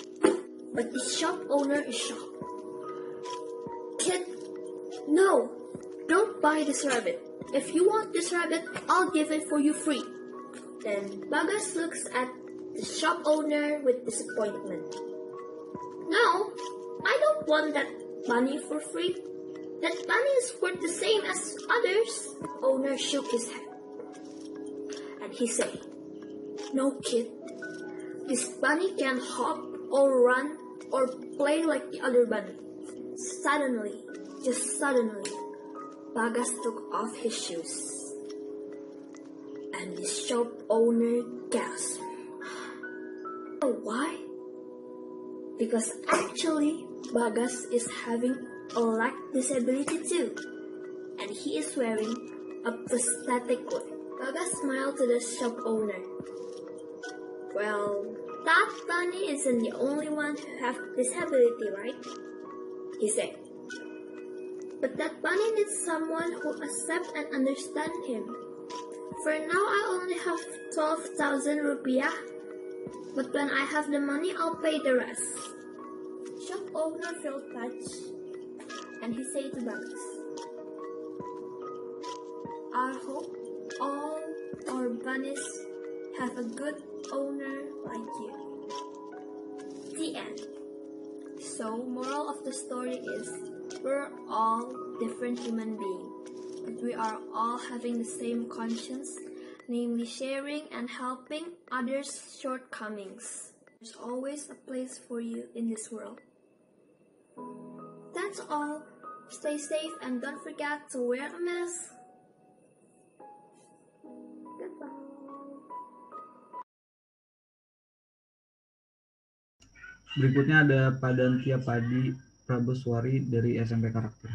But the shop owner is shocked. "Kid, no, don't buy this rabbit. If you want this rabbit, I'll give it for you free." Then Bagas looks at the shop owner with disappointment. No, I don't want that bunny for free. That bunny is worth the same as others. The owner shook his head. And he said, no kid, this bunny can't hop or run or play like the other bunny. Suddenly, just suddenly, Bagas took off his shoes. And the shop owner gasped. Why? Because actually, Bagas is having a leg disability too. And he is wearing a prosthetic leg. Bagas smiled to the shop owner. Well, that bunny isn't the only one who has disability, right? He said. But that bunny needs someone who accepts and understands him. For now, I only have 12,000 rupiah. But when I have the money, I'll pay the rest. Shop owner felt touched, and he said to Bagas, I hope all our bunnies have a good owner like you. The end. So, moral of the story is, we're all different human beings, but we are all having the same conscience, namely sharing and helping others' shortcomings. There's always a place for you in this world. That's all. Stay safe and don't forget to wear a mask. Goodbye. Berikutnya ada Padantia Padi Prabeswari dari SMP Karakter.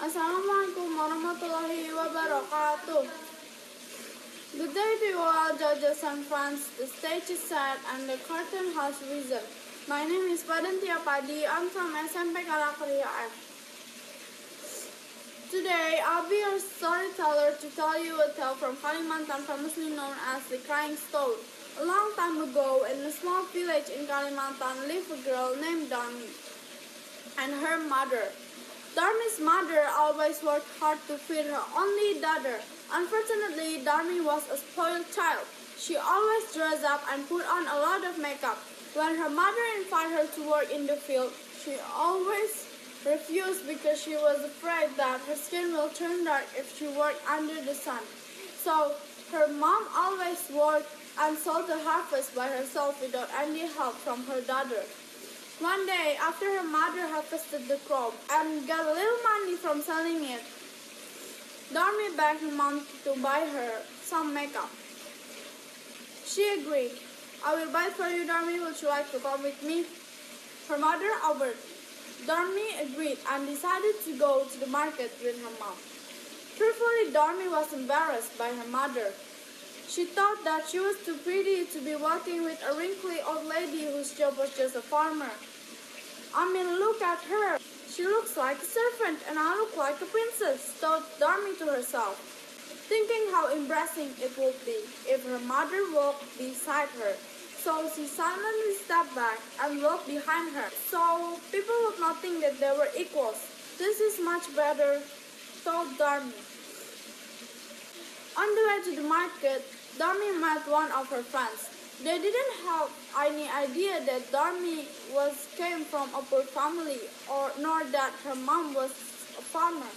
Assalamualaikum warahmatullahi wabarakatuh. Good day to you all, judges and friends. The stage is set and the curtain has risen. My name is Padantia Padi. I'm from SMP Karakter IAF. Today, I'll be your storyteller to tell you a tale from Kalimantan, famously known as the Crying Stone. A long time ago, in a small village in Kalimantan, lived a girl named Darmi and her mother. Darmi's mother always worked hard to feed her only daughter. Unfortunately, Darmi was a spoiled child. She always dressed up and put on a lot of makeup. When her mother invited her to work in the field, she always refused because she was afraid that her skin will turn dark if she worked under the sun. So, her mom always worked and sold the harvest by herself without any help from her daughter. One day, after her mother harvested the crop and got a little money from selling it, Darmi begged her mom to buy her some makeup. She agreed. I will buy for you, Darmi. Would you like to come with me? Her mother offered. Darmi agreed and decided to go to the market with her mom. Truthfully, Darmi was embarrassed by her mother. She thought that she was too pretty to be walking with a wrinkly old lady whose job was just a farmer. I mean, look at her. She looks like a servant and I look like a princess, thought Darmi to herself, thinking how embarrassing it would be if her mother walked beside her. So she silently stepped back and walked behind her, so people would not think that they were equals. This is much better, thought Darmi. On the way to the market, Darmi met one of her friends. They didn't have any idea that Darmi came from a poor family, nor that her mom was a farmer.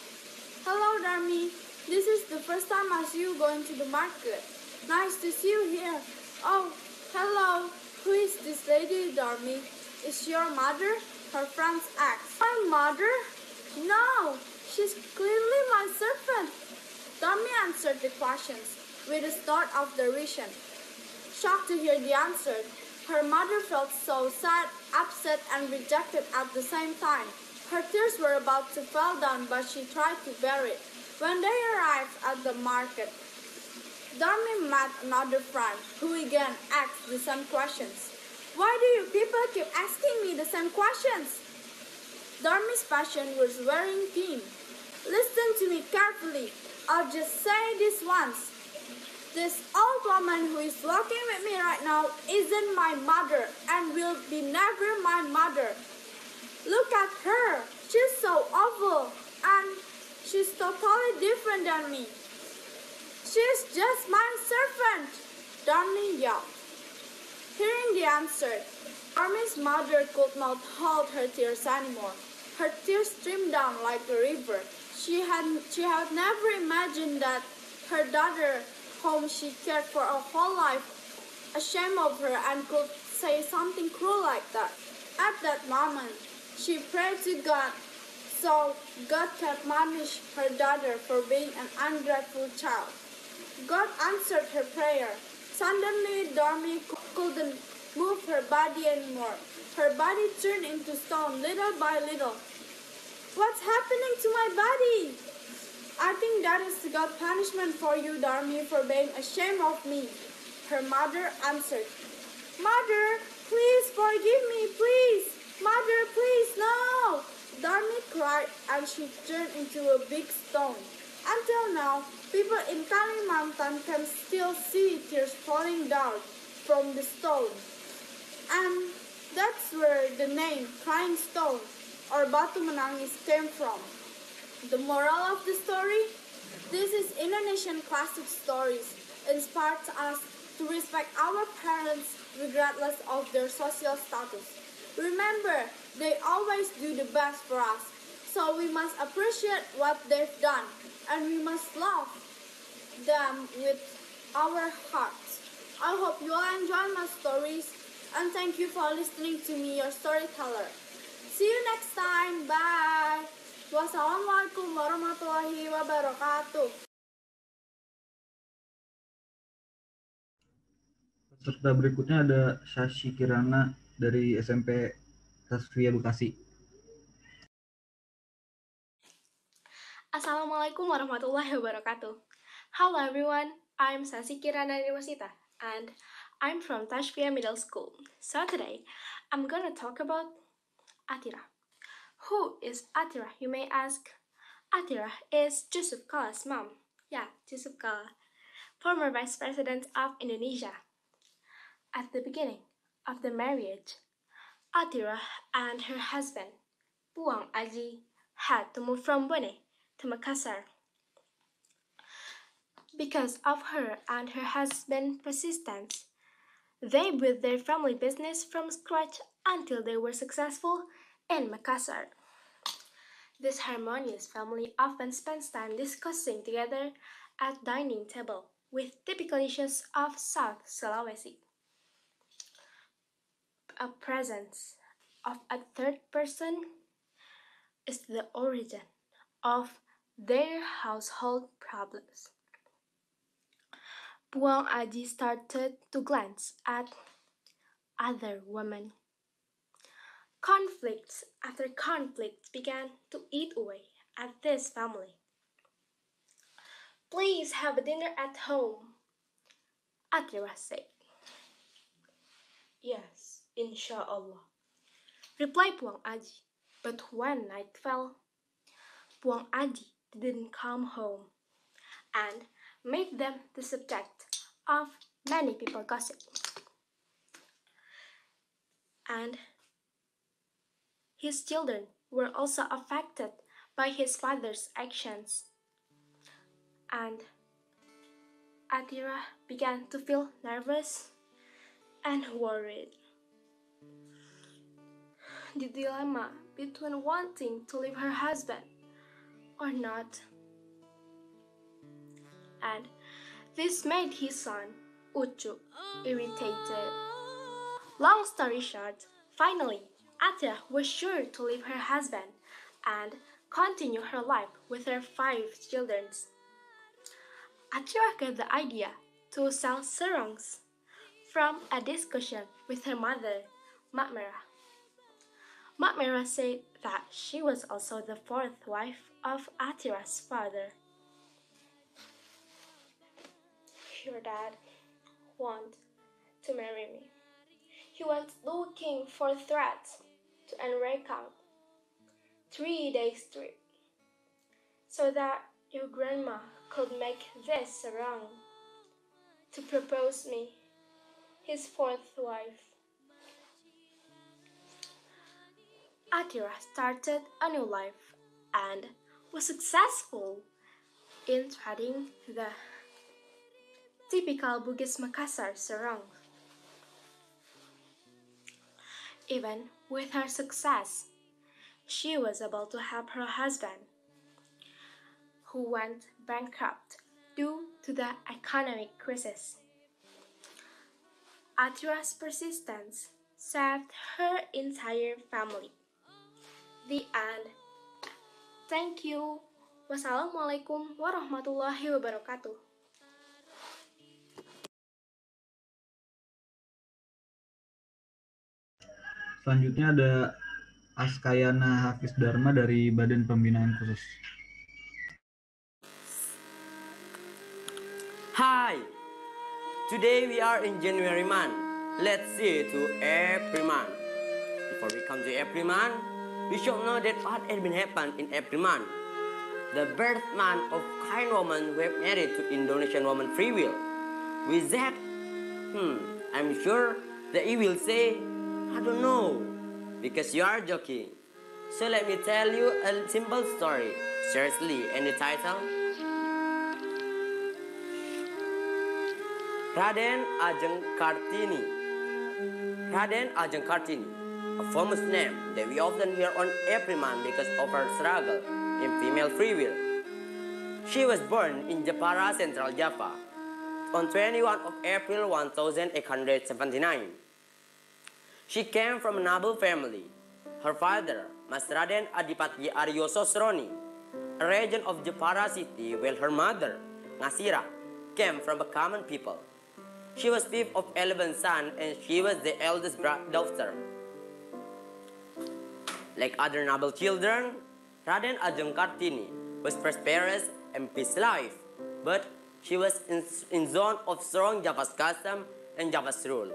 Hello, Darmi. This is the first time I see you going to the market. Nice to see you here. Oh, hello. Who is this lady, Darmi? Is she your mother? Her friends asked. My mother? No, she's clearly my servant. Darmi answered the questions with a start of derision. Shocked to hear the answer, her mother felt so sad, upset, and rejected at the same time. Her tears were about to fall down, but she tried to bear it. When they arrived at the market, Darmi met another friend who again asked the same questions. Why do you people keep asking me the same questions? Darmi's passion was wearing thin. Listen to me carefully. I'll just say this once. This old woman who is walking with me right now isn't my mother and will be never my mother. Look at her. She's so awful and she's totally different than me. She's just my servant. Darmi yelled. Hearing the answer, Darmi's mother could not hold her tears anymore. Her tears streamed down like a river. She had never imagined that her daughter, whom she cared for her whole life, ashamed of her and could say something cruel like that. At that moment, she prayed to God, so God can punish her daughter for being an ungrateful child. God answered her prayer. Suddenly, Darmi couldn't move her body anymore. Her body turned into stone little by little. What's happening to my body? I think that is God's punishment for you, Darmi, for being ashamed of me. Her mother answered. Mother, please forgive me, please. Mother, please, no. Darmi cried and she turned into a big stone. Until now, people in Kalimantan can still see tears falling down from the stone. And that's where the name Crying Stone or Batu Menangis came from. The moral of the story? This is Indonesian classic stories, inspired us to respect our parents regardless of their social status. Remember, they always do the best for us, so we must appreciate what they've done, and we must love them with our hearts. I hope you all enjoy my stories, and thank you for listening to me, your storyteller. See you next time. Bye. Wassalamualaikum warahmatullahi wabarakatuh. Peserta berikutnya ada Shashi Kirana dari SMP Tasfiyah Bekasi. Assalamualaikum warahmatullahi wabarakatuh. Hello everyone, I'm Sasi Kirana Niwasita and I'm from Tashpia Middle School. So today, I'm gonna talk about Atira. Who is Atira, you may ask? Atira is Yusuf Kala's mom. Yeah, Yusuf Kala, former Vice President of Indonesia. At the beginning of the marriage, Atira and her husband, Puang Aji, had to move from Bone to Makassar. Because of her and her husband's persistence, they built their family business from scratch until they were successful in Makassar. This harmonious family often spends time discussing together at dining table with typical dishes of South Sulawesi. A presence of a third person is the origin of their household problems. Puang Aji started to glance at other women. Conflicts after conflicts began to eat away at this family. Please have a dinner at home, Atira said. Yes, inshallah, replied Puang Aji. But when night fell, Puang Aji didn't come home and made them the subject of many people gossip. And his children were also affected by his father's actions. And Atira began to feel nervous and worried. The dilemma between wanting to leave her husband or not. And this made his son, Ucu, irritated. Long story short, finally, Atira was sure to leave her husband and continue her life with her 5 children. Atira got the idea to sell sarongs from a discussion with her mother, Mak Merah. Mak Merah said that she was also the 4th wife of Atira's father. Your dad wants to marry me. He was looking for threats to unravel 3 days straight, so that your grandma could make this sarong to propose me, his 4th wife. Atira started a new life and was successful in threading the typical Bugis Makassar sarong. Even with her success, she was able to help her husband, who went bankrupt due to the economic crisis. Atira's persistence saved her entire family. The end. Thank you. Wassalamualaikum warahmatullahi wabarakatuh. Selanjutnya ada Askayana Hafiz Dharma dari Badan Pembinaan Khusus. Hi! Today we are in January month. Let's see to April month. Before we come to April month, we should know that what has been happened in April month. The birth month of kind woman who have married to Indonesian woman free will. With that, I'm sure that you will say, I don't know, because you are joking. So let me tell you a simple story. Seriously, and the title? Raden Ajeng Kartini. Raden Ajeng Kartini, a famous name that we often hear on every month because of her struggle in female free will. She was born in Jepara, Central Java, on 21 of April 1879. She came from a noble family. Her father, Mas Raden Adipati Aryo Sosroni, a regent of Jepara city, while her mother, Ngasira, came from a common people. She was fifth of 11 sons and she was the eldest daughter. Like other noble children, Raden Ajeng Kartini was prosperous and peace life, but she was in zone of strong Java's custom and Java's rule.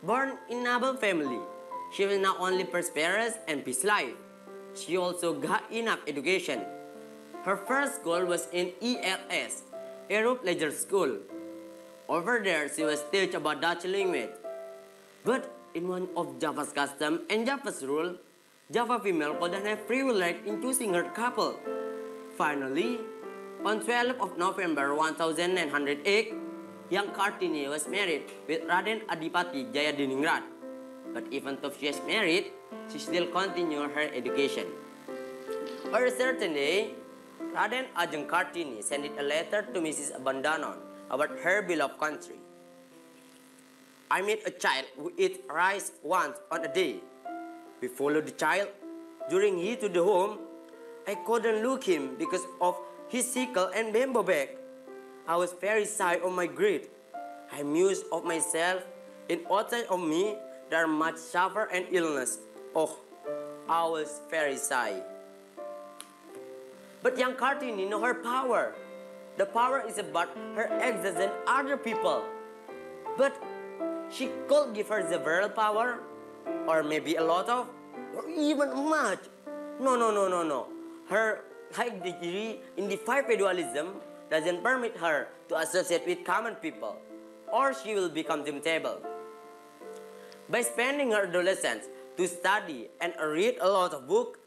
Born in noble family, she was not only prosperous and peace life, she also got enough education. Her first school was in ELS, Europe Leisure School. Over there, she was taught about Dutch language. But in one of Java's custom and Java's rule, Java female couldn't have free will right in choosing her couple. Finally, on 12th of November 1908, young Kartini was married with Raden Adipati Jayadiningrat. But even though she is married, she still continued her education. On a certain day, Raden Ajeng Kartini sent a letter to Mrs. Abandanon about her beloved country. I met a child who eats rice once on a day. We followed the child. During he to the home, I couldn't look him because of his sickle and bamboo bag. I was very shy of my greed. I mused of myself, and outside of me, there are much suffer and illness. Oh, I was very shy. But young Kartini know her power. The power is about her exerting other people. But she could give her the very power, or maybe a lot of, or even much. No. Her high degree in defied dualism doesn't permit her to associate with common people, or she will become temptable. By spending her adolescence to study and read a lot of books,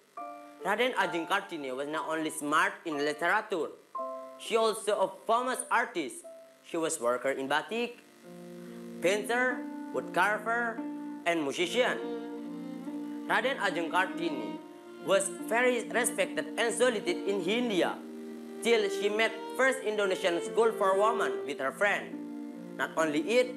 Raden Ajeng Kartini was not only smart in literature, she also a famous artist. She was worker in batik, painter, woodcarver, and musician. Raden Ajeng Kartini was very respected and solicited in India till she met first Indonesian school for women with her friend. Not only it,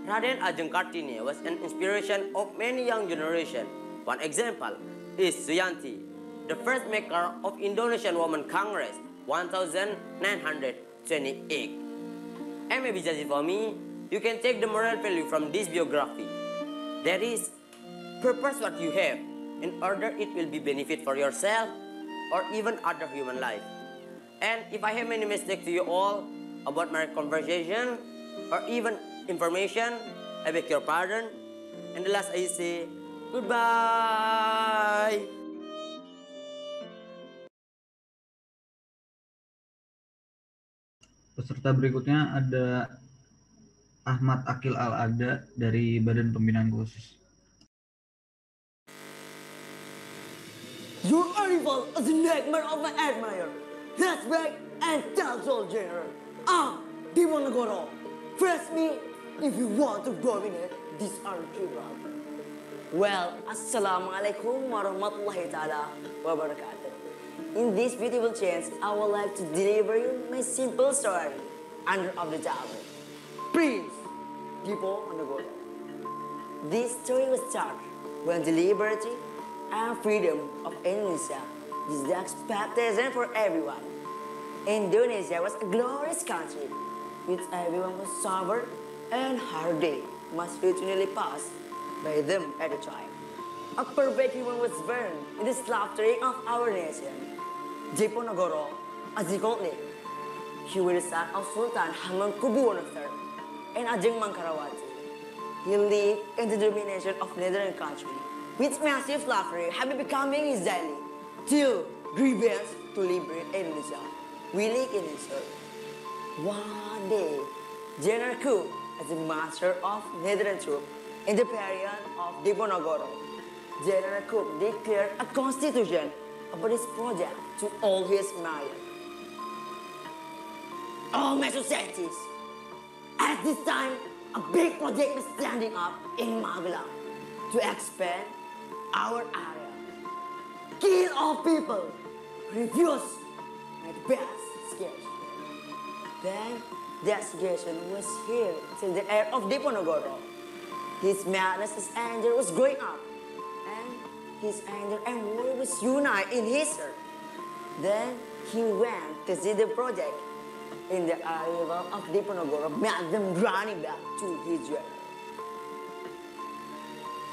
Raden Ajeng Kartini was an inspiration of many young generation. One example is Suyanti, the first maker of Indonesian Women Congress 1928. And maybe just for me, you can take the moral value from this biography. That is, purpose what you have in order it will be benefit for yourself or even other human life. And if I have many mistakes to you all about my conversation or even information, I beg your pardon. And the last I say, goodbye. Peserta berikutnya ada Ahmad Akil Al-Ada dari Badan Pembinaan Khusus. Your arrival is a nightmare of my admirer. respect, and cultural genre. Diponegoro, press me if you want to dominate this archipelago. Well, Assalamualaikum warahmatullahi ta'ala wabarakatuh. In this beautiful chance, I would like to deliver you my simple story under of the tower. Prince Diponegoro. This story was started when the liberty and freedom of Indonesia is the expectation for everyone. Indonesia was a glorious country, which everyone was sovereign and hard day must routinely pass by them at a time. A perfect human was born in the slaughtering of our nation. Diponegoro, as he called it, he was the son of Sultan Hamengkubuwono III and Ajeng Mangkarawati. He lived in the domination of Netherlands country, with massive slavery having becoming his daily, till grievance to liberate Indonesia. Willy Kinsey. One day, General Cook, as the master of Netherlands troops in the period of Diponegoro, General Cook declared a constitution about his project to all his married. All my societies. At this time, a big project was standing up in Magelang to expand our area. Kill all people, refuse my best suggestion. Then that suggestion was here till the heir of Diponegoro. His madness, his anger was growing up, and his anger and worry was united in his heart. Then he went to see the project. In the arrival of Diponegoro, made them running back to his general.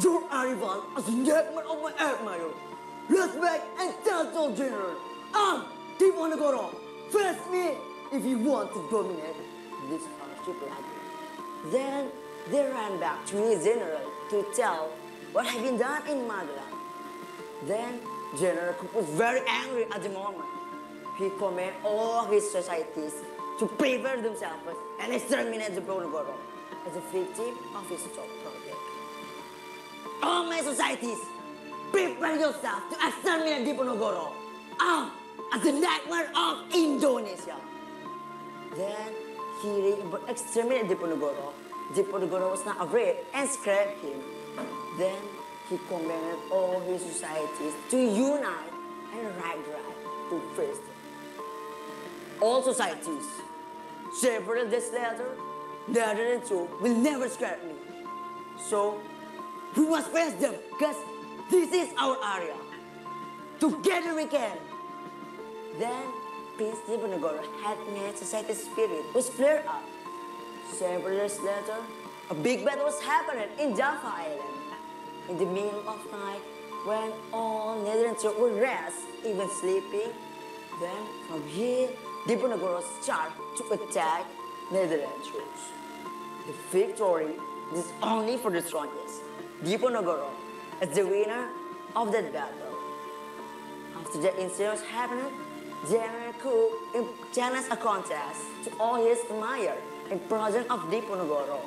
Your arrival as a nightmare of my empire. Respect and cultural general. Diponegoro, face me if you want to dominate this archipelago. Then they ran back to his general to tell what had been done in Magelang. Then General Cook was very angry at the moment. He commanded all his societies to prepare themselves and exterminate Diponegoro as a victim of his project. All my societies, prepare yourself to exterminate Diponegoro as the nightmare of Indonesia. Then hearing about exterminate Diponegoro, Diponegoro was not afraid and scared him. Then he commanded all his societies to unite and right to face them. All societies, separate this letter, Netherlands will never scare me. So, we must face them, because this is our area. Together we can. Then, Prince Diponegoro had made society spirit was flared up. Several years later, a big battle was happening in Java Island. In the middle of night, when all Netherlands were rest, even sleeping, then from here, Diponegoro started to attack Netherlands troops. The victory is only for the strongest. Diponegoro is the winner of that battle. After that incident happened, General Cook challenged a contest to all his admirers in presence of Diponegoro.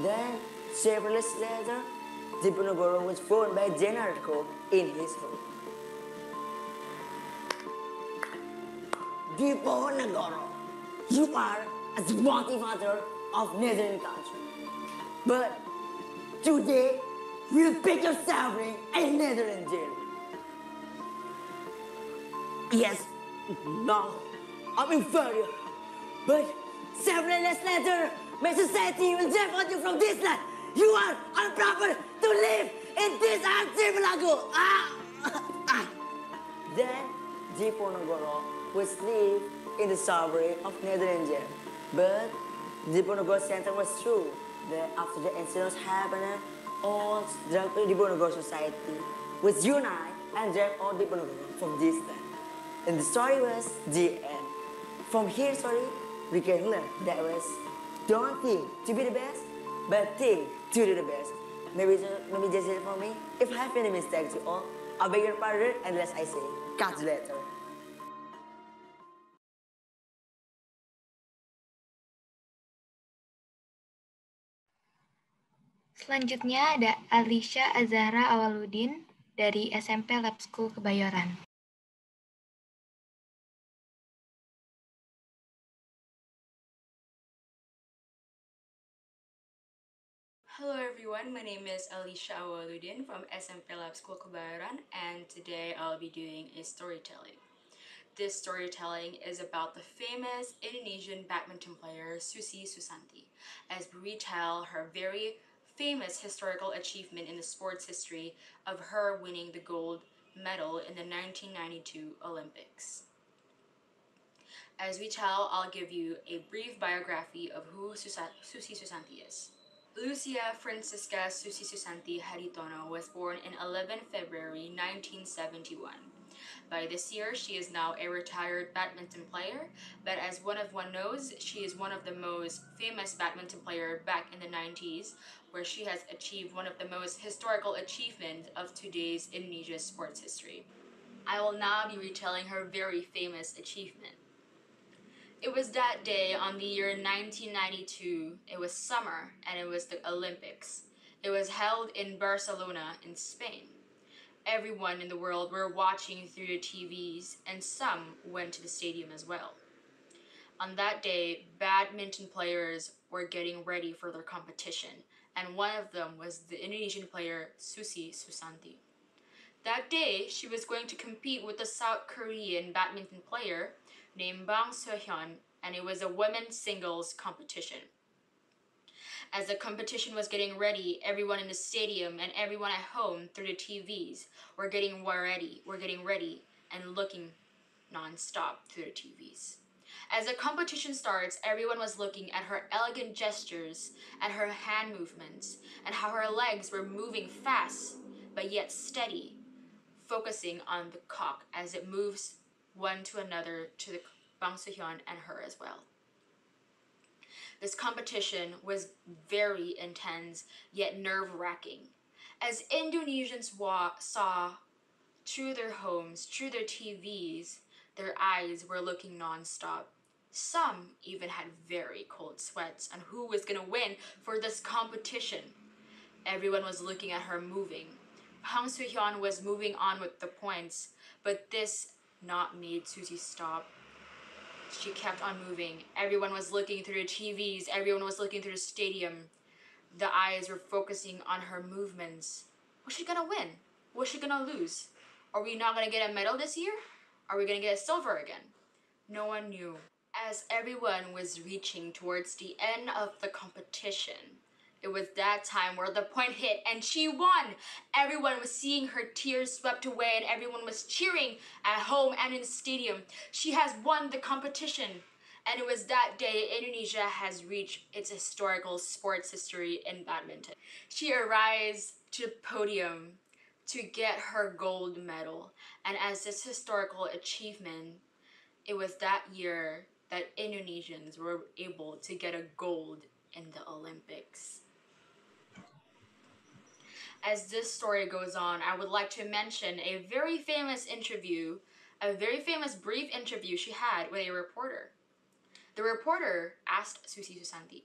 Then, several years later, Diponegoro was found by General Cook in his home. Diponegoro, you are a motivator of Netherlands country. But today, we'll pick your suffering in Netherlands jail. Yes, now I'm inferior. But several years later, my society will deport you from this land. You are improper to live in this archipelago. Then Diponegoro was live in the suburb of Netherlands jail. But Diponegoro's sentence was true. That after the incidents happened, all Diponegoro society was united and dragged all Diponegoro from this land. And the story was the end. From here, we can learn that was don't think to be the best, but think to do the best. Maybe just it for me. If I have any mistakes to all, I beg your pardon, and as I say, catch you later. Selanjutnya ada Alicia Azahra Awaludin dari SMP Lab School Kebayoran. Hello everyone, my name is Alicia Awaludin from SMP Lab School Kebayoran, and today I'll be doing a storytelling. This storytelling is about the famous Indonesian badminton player Susi Susanti, as we retell her very famous historical achievement in the sports history of her winning the gold medal in the 1992 Olympics. As we tell, I'll give you a brief biography of who Susi Susanti is. Lucia Francisca Susi Susanti Haritono was born in 11 February 1971. By this year, she is now a retired badminton player, but as one knows, she is one of the most famous badminton player back in the 90s, where she has achieved one of the most historical achievements of today's Indonesia sports history. I will now be retelling her very famous achievement. It was that day on the year 1992. It was summer and it was the Olympics. It was held in Barcelona in Spain. Everyone in the world were watching through the TVs, and some went to the stadium as well. On that day, badminton players were getting ready for their competition, and one of them was the Indonesian player Susi Susanti. That day, she was going to compete with a South Korean badminton player named Bang Seo-hyun, and it was a women's singles competition. As the competition was getting ready, everyone in the stadium and everyone at home through the TVs were getting ready and looking non-stop through the TVs. As the competition starts, everyone was looking at her elegant gestures, at her hand movements, and how her legs were moving fast but yet steady, focusing on the cock as it moves one to another to the Bang Seo-hyun and her as well. This competition was very intense yet nerve-wracking. As Indonesians saw through their homes, through their TVs, their eyes were looking non-stop. Some even had very cold sweats on who was going to win for this competition. Everyone was looking at her moving. Bang Seo-hyun was moving on with the points, but this not made Susi stop. She kept on moving. Everyone was looking through the TVs. Everyone was looking through the stadium. The eyes were focusing on her movements. Was she gonna win? Was she gonna lose? Are we not gonna get a medal this year? Are we gonna get a silver again? No one knew. As everyone was reaching towards the end of the competition, it was that time where the point hit and she won. Everyone was seeing her tears swept away and everyone was cheering at home and in the stadium. She has won the competition. And it was that day Indonesia has reached its historical sports history in badminton. She arrives to the podium to get her gold medal. And as this historical achievement, it was that year that Indonesians were able to get a gold in the Olympics. As this story goes on, I would like to mention a very famous interview, a very famous brief interview she had with a reporter. The reporter asked Susi Susanti,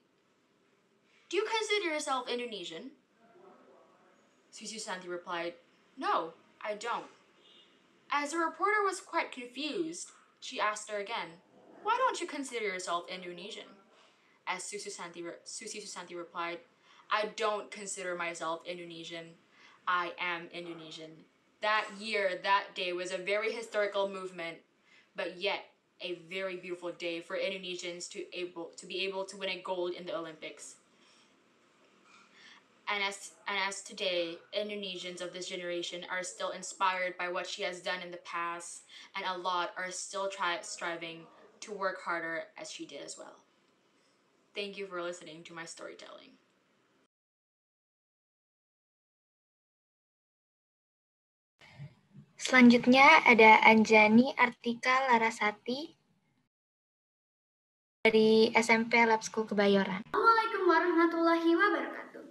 "Do you consider yourself Indonesian?" Susi Susanti replied, "No, I don't." As the reporter was quite confused, she asked her again, "Why don't you consider yourself Indonesian?" As Susi Susanti replied, "I don't consider myself Indonesian. I am Indonesian." That year, that day was a very historical movement, but yet a very beautiful day for Indonesians to be able to win a gold in the Olympics. And as today, Indonesians of this generation are still inspired by what she has done in the past, and a lot are still striving to work harder as she did as well. Thank you for listening to my storytelling. Selanjutnya ada Anjani Artika Larasati dari SMP Lab School Kebayoran. Assalamualaikum warahmatullahi wabarakatuh.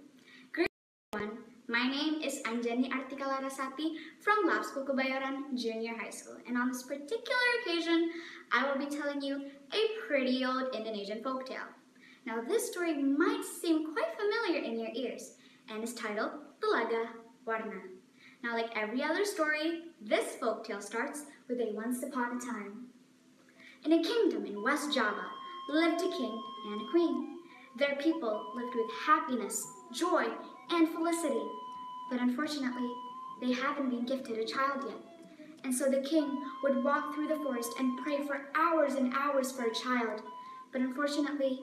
Great everyone, my name is Anjani Artika Larasati from Lab School Kebayoran Junior High School, and on this particular occasion, I will be telling you a pretty old Indonesian folktale. Now this story might seem quite familiar in your ears, and is titled Telaga Warna. Now, like every other story, this folktale starts with a once upon a time. In a kingdom in West Java lived a king and a queen. Their people lived with happiness joy, and felicity. But unfortunately, they haven't been gifted a child yet. And so the king would walk through the forest and pray for hours and hours for a child. But unfortunately,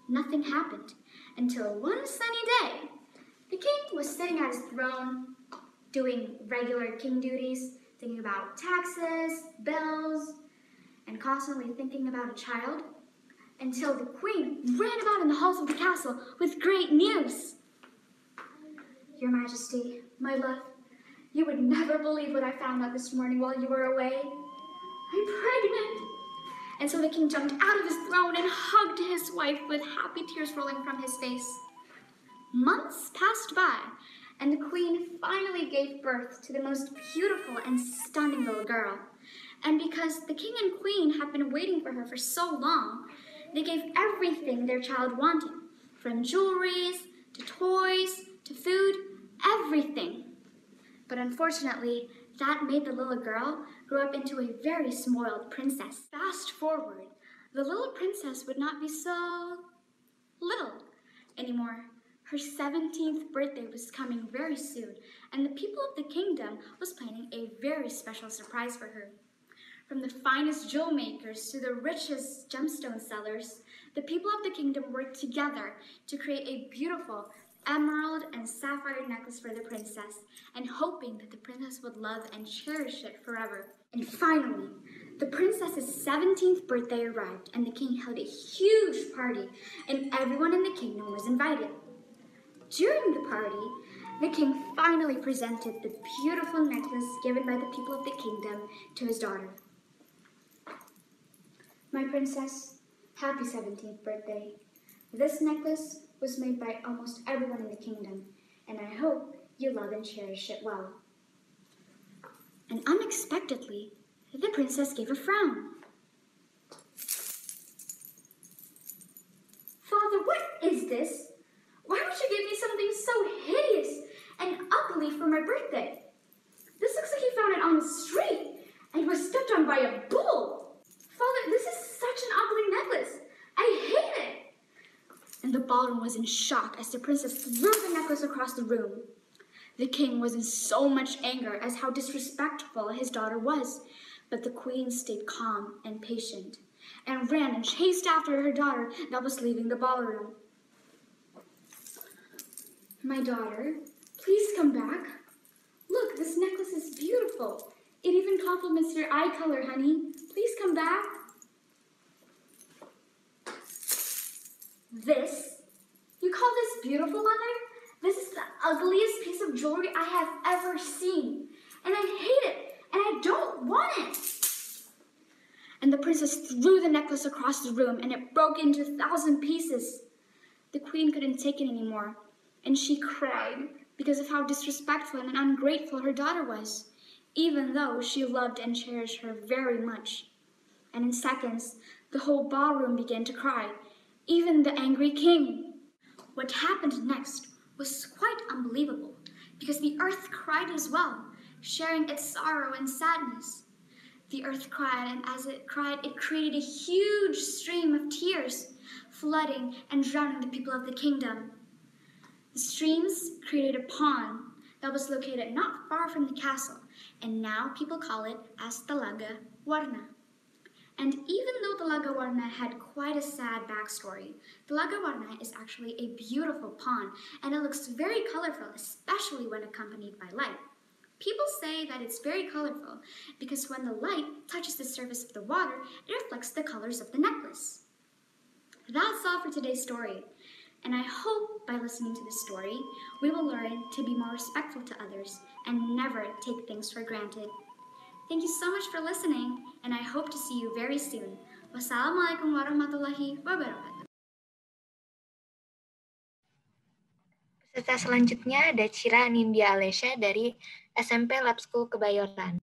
nothing happened until one sunny day. The king was sitting at his throne, doing regular king duties, thinking about taxes, bills, and constantly thinking about a child, until the queen ran about in the halls of the castle with great news. Your Majesty, my love, you would never believe what I found out this morning while you were away. I'm pregnant. And so the king jumped out of his throne and hugged his wife with happy tears rolling from his face. Months passed by, and the queen finally gave birth to the most beautiful and stunning little girl. And because the king and queen had been waiting for her for so long, they gave everything their child wanted, from jewelries to toys to food, everything. But unfortunately, that made the little girl grow up into a very spoiled princess. Fast forward, the little princess would not be so little anymore. Her 17th birthday was coming very soon, and the people of the kingdom was planning a very special surprise for her. From the finest jewel makers to the richest gemstone sellers, the people of the kingdom worked together to create a beautiful emerald and sapphire necklace for the princess, and hoping that the princess would love and cherish it forever. And finally, the princess's 17th birthday arrived, and the king held a huge party, and everyone in the kingdom was invited. During the party, the king finally presented the beautiful necklace given by the people of the kingdom to his daughter. My princess, happy 17th birthday. This necklace was made by almost everyone in the kingdom, and I hope you love and cherish it well. And unexpectedly, the princess gave a frown. Father, what is this? Why would you give me something so hideous and ugly for my birthday? This looks like he found it on the street and was stepped on by a bull. Father, this is such an ugly necklace. I hate it. And the ballroom was in shock as the princess threw the necklace across the room. The king was in so much anger as how disrespectful his daughter was, but the queen stayed calm and patient and ran and chased after her daughter that was leaving the ballroom. My daughter, please come back. Look, this necklace is beautiful. It even complements your eye color, honey. Please come back. This? You call this beautiful, Mother? This is the ugliest piece of jewelry I have ever seen. And I hate it, and I don't want it. And the princess threw the necklace across the room, and it broke into 1,000 pieces. The queen couldn't take it anymore, and she cried because of how disrespectful and ungrateful her daughter was, even though she loved and cherished her very much. And in seconds, the whole ballroom began to cry, even the angry king. What happened next was quite unbelievable, because the earth cried as well, sharing its sorrow and sadness. The earth cried, and as it cried, it created a huge stream of tears, flooding and drowning the people of the kingdom. The streams created a pond that was located not far from the castle, and now people call it as Telaga Warna. And even though Telaga Warna had quite a sad backstory, Telaga Warna is actually a beautiful pond, and it looks very colorful, especially when accompanied by light. People say that it's very colorful because when the light touches the surface of the water, it reflects the colors of the necklace. That's all for today's story, and I hope by listening to this story, we will learn to be more respectful to others and never take things for granted. Thank you so much for listening, and I hope to see you very soon. Wassalamualaikum warahmatullahi wabarakatuh. Peserta selanjutnya ada Cira Nindya Alesya dari SMP Lab School Kebayoran.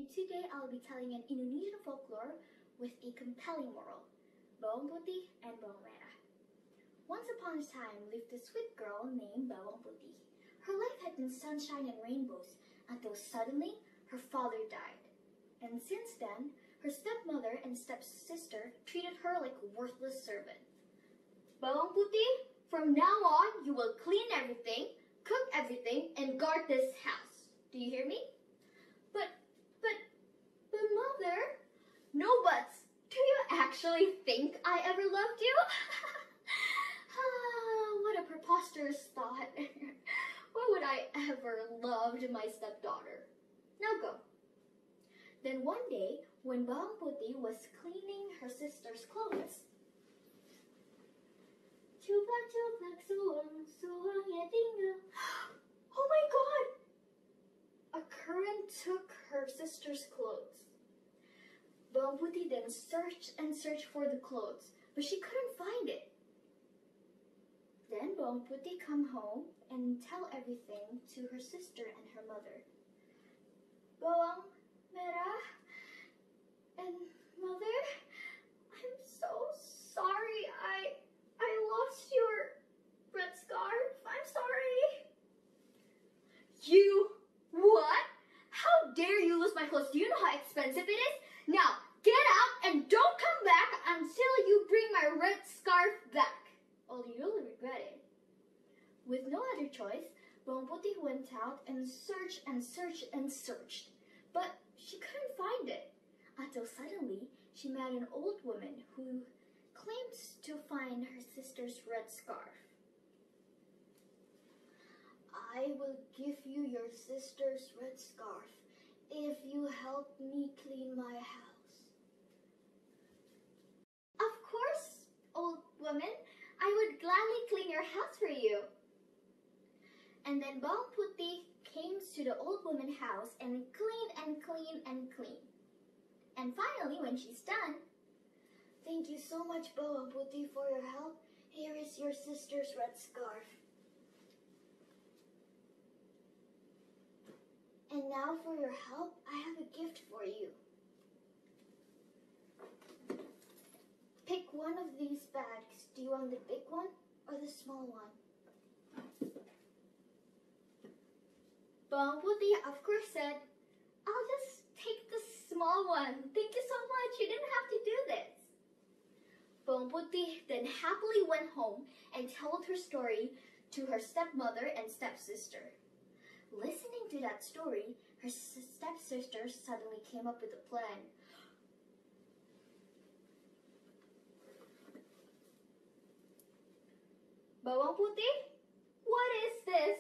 And today I'll be telling an Indonesian folklore with a compelling moral, Bawang Putih and Bawang Merah. Once upon a time lived a sweet girl named Bawang Putih. Her life had been sunshine and rainbows, until suddenly her father died. And since then, her stepmother and stepsister treated her like a worthless servant. Bawang Putih, From now on, you will clean everything, cook everything, and guard this house. Do you hear me? But Mother, no buts. Do you actually think I ever loved you? What a preposterous thought. Why would I ever loved my stepdaughter? Now go. Then one day, when Bawang Putih was cleaning her sister's clothes, Cuplak-cuplak suang-suangnya tinggal. Oh my God! A current took her sister's clothes. Bawang Putih then searched and searched for the clothes, but she couldn't find it. Then Bawang Putih come home and tell everything to her sister and her mother. Bawang Merah and Mother, I'm so sorry. I lost your red scarf. I'm sorry. You what? How dare you lose my clothes? Do you know how expensive it is? Now, get out and don't come back until you bring my red scarf back. Or you'll regret it. With no other choice, Bawang Putih went out and searched and searched and searched. But she couldn't find it. Until suddenly, she met an old woman who claimed to find her sister's red scarf. I will give you your sister's red scarf if you help me clean my house. Of course, old woman, I would gladly clean your house for you. And then Bawang Putih came to the old woman's house and cleaned and cleaned and cleaned. And finally, when she's done, thank you so much, Bawang Putih, for your help. Here is your sister's red scarf. And now for your help, I have a gift for you. Pick one of these bags. Do you want the big one or the small one? Bawang Putih, of course, said, I'll just take the small one. Thank you so much. You didn't have to do this. Bawang Putih then happily went home and told her story to her stepmother and stepsister. Listening to that story, her stepsister suddenly came up with a plan. Bawang Putih, what is this?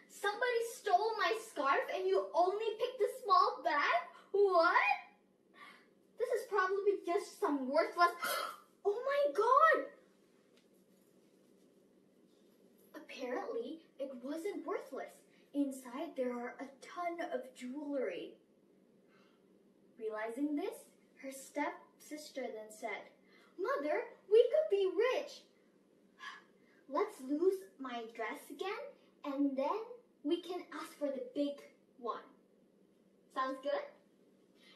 Somebody stole my scarf and you only picked the small bag? What? This is probably just some worthless... Oh my God! Apparently, it wasn't worthless. Inside, there are a ton of jewelry. Realizing this, her stepsister then said, Mother, we could be rich. Let's lose my dress again, and then we can ask for the big one. Sounds good?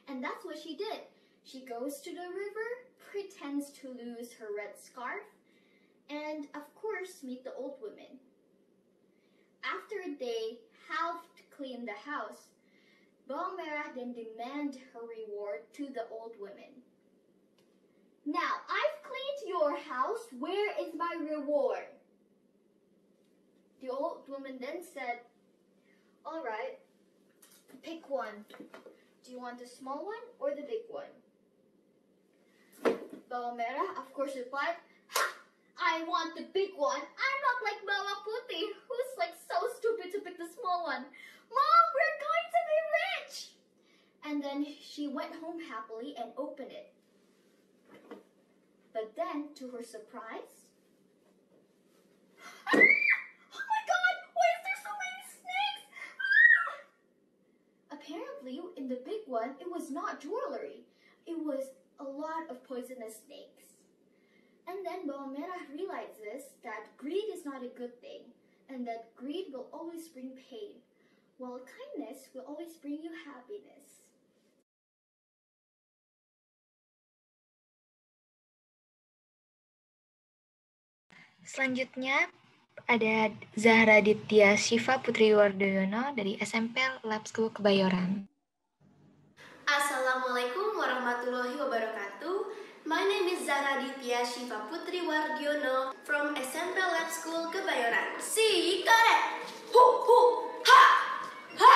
And that's what she did. She goes to the river, pretends to lose her red scarf, and of course meet the old woman. After they have cleaned the house, Bawang Merah then demand her reward to the old woman. Now, I've cleaned your house. Where is my reward? The old woman then said, all right, pick one. Do you want the small one or the big one? Bawang Merah, of course, replied, ha! I want the big one. I'm not like Bawang Putih, who's like so stupid to pick the small one. Mom, we're going to be rich! And then she went home happily and opened it. But then, to her surprise, oh my God! Why is there so many snakes? Apparently, in the big one, it was not jewelry. It was a lot of poisonous snakes. And then Bawang Merah realizes that greed is not a good thing, and that greed will always bring pain, while kindness will always bring you happiness. Selanjutnya ada Zahra Ditya Syifa Putri Wardoyono dari SMP Lab School Kebayoran. Assalamualaikum warahmatullahi wabarakatuh. My name is Zara Ditya Shiva Putri Wardiono from SMP Lab School Kebayoran. See, got it! Hoo hoo ha ha!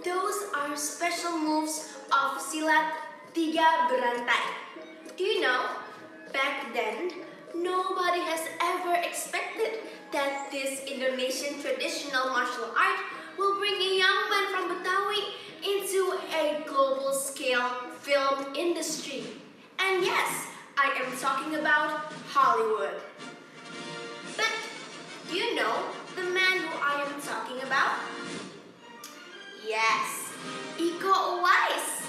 Those are special moves of silat tiga berantai. Do you know, back then, nobody has ever expected that this Indonesian traditional martial art will bring a young man from Betawi into a global scale film industry. And yes, I am talking about Hollywood. But do you know the man who I am talking about? Yes, Iko Uwais.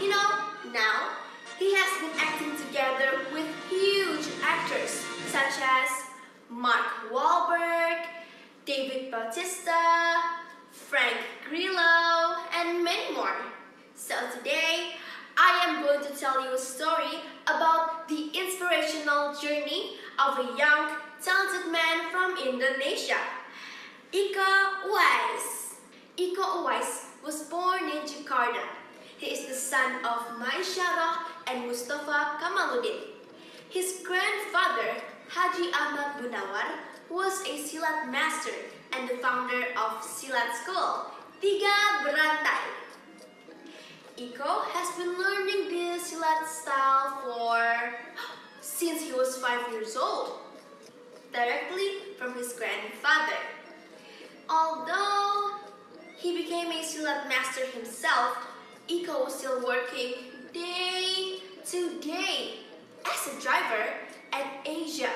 You know, now he has been acting together with huge actors such as Mark Wahlberg, David Bautista, Frank Grillo, and many more. So today, I am going to tell you a story about the inspirational journey of a young, talented man from Indonesia, Iko Uwais. Iko Uwais was born in Jakarta. He is the son of Maisyarah and Mustafa Kamaluddin. His grandfather, Haji Ahmad Munawar, was a silat master and the founder of silat school, Tiga Berantai. Iko has been learning the silat style since he was 5 years old, directly from his grandfather. Although he became a silat master himself, Iko was still working day to day as a driver at Asia,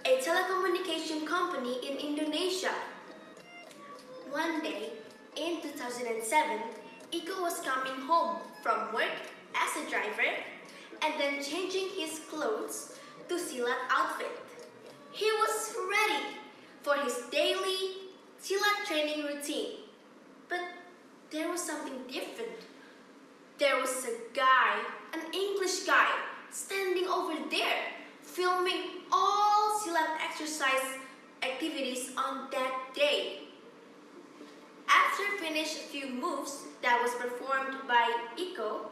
a telecommunication company in Indonesia. One day in 2007, Iko was coming home from work as a driver and then changing his clothes to silat outfit. He was ready for his daily silat training routine. But there was something different. There was a guy, an English guy, standing over there, filming all silat exercise activities on that day. After finished a few moves that was performed by Iko,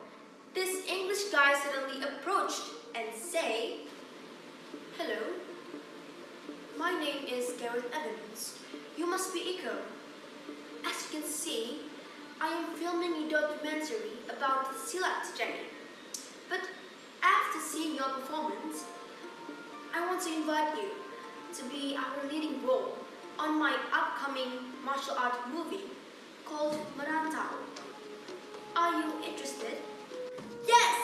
this English guy suddenly approached and said, "Hello, my name is Gareth Evans. You must be Iko. As you can see, I am filming a documentary about silat training. But after seeing your performance, I want to invite you to be our leading role on my upcoming martial art movie called Merantau. Are you interested?" "Yes,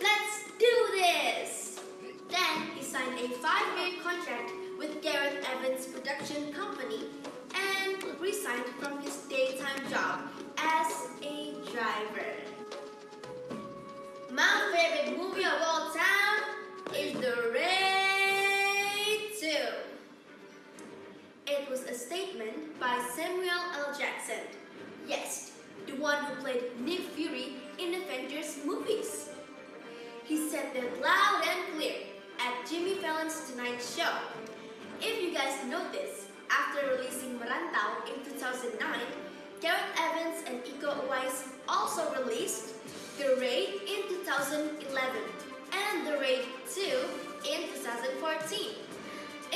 let's do this!" Then he signed a 5-year contract with Gareth Evans Production Company and resigned from his daytime job as a driver. My favorite movie of all time is The Raid 2. It was a statement by Samuel L. Jackson. Yes, the one who played Nick Fury in Avengers movies. He said that loud and clear at Jimmy Fallon's Tonight Show. If you guys notice, after releasing Merantau in 2009, Gareth Evans and Iko Uwais also released The Raid in 2011 and The Raid 2 in 2014.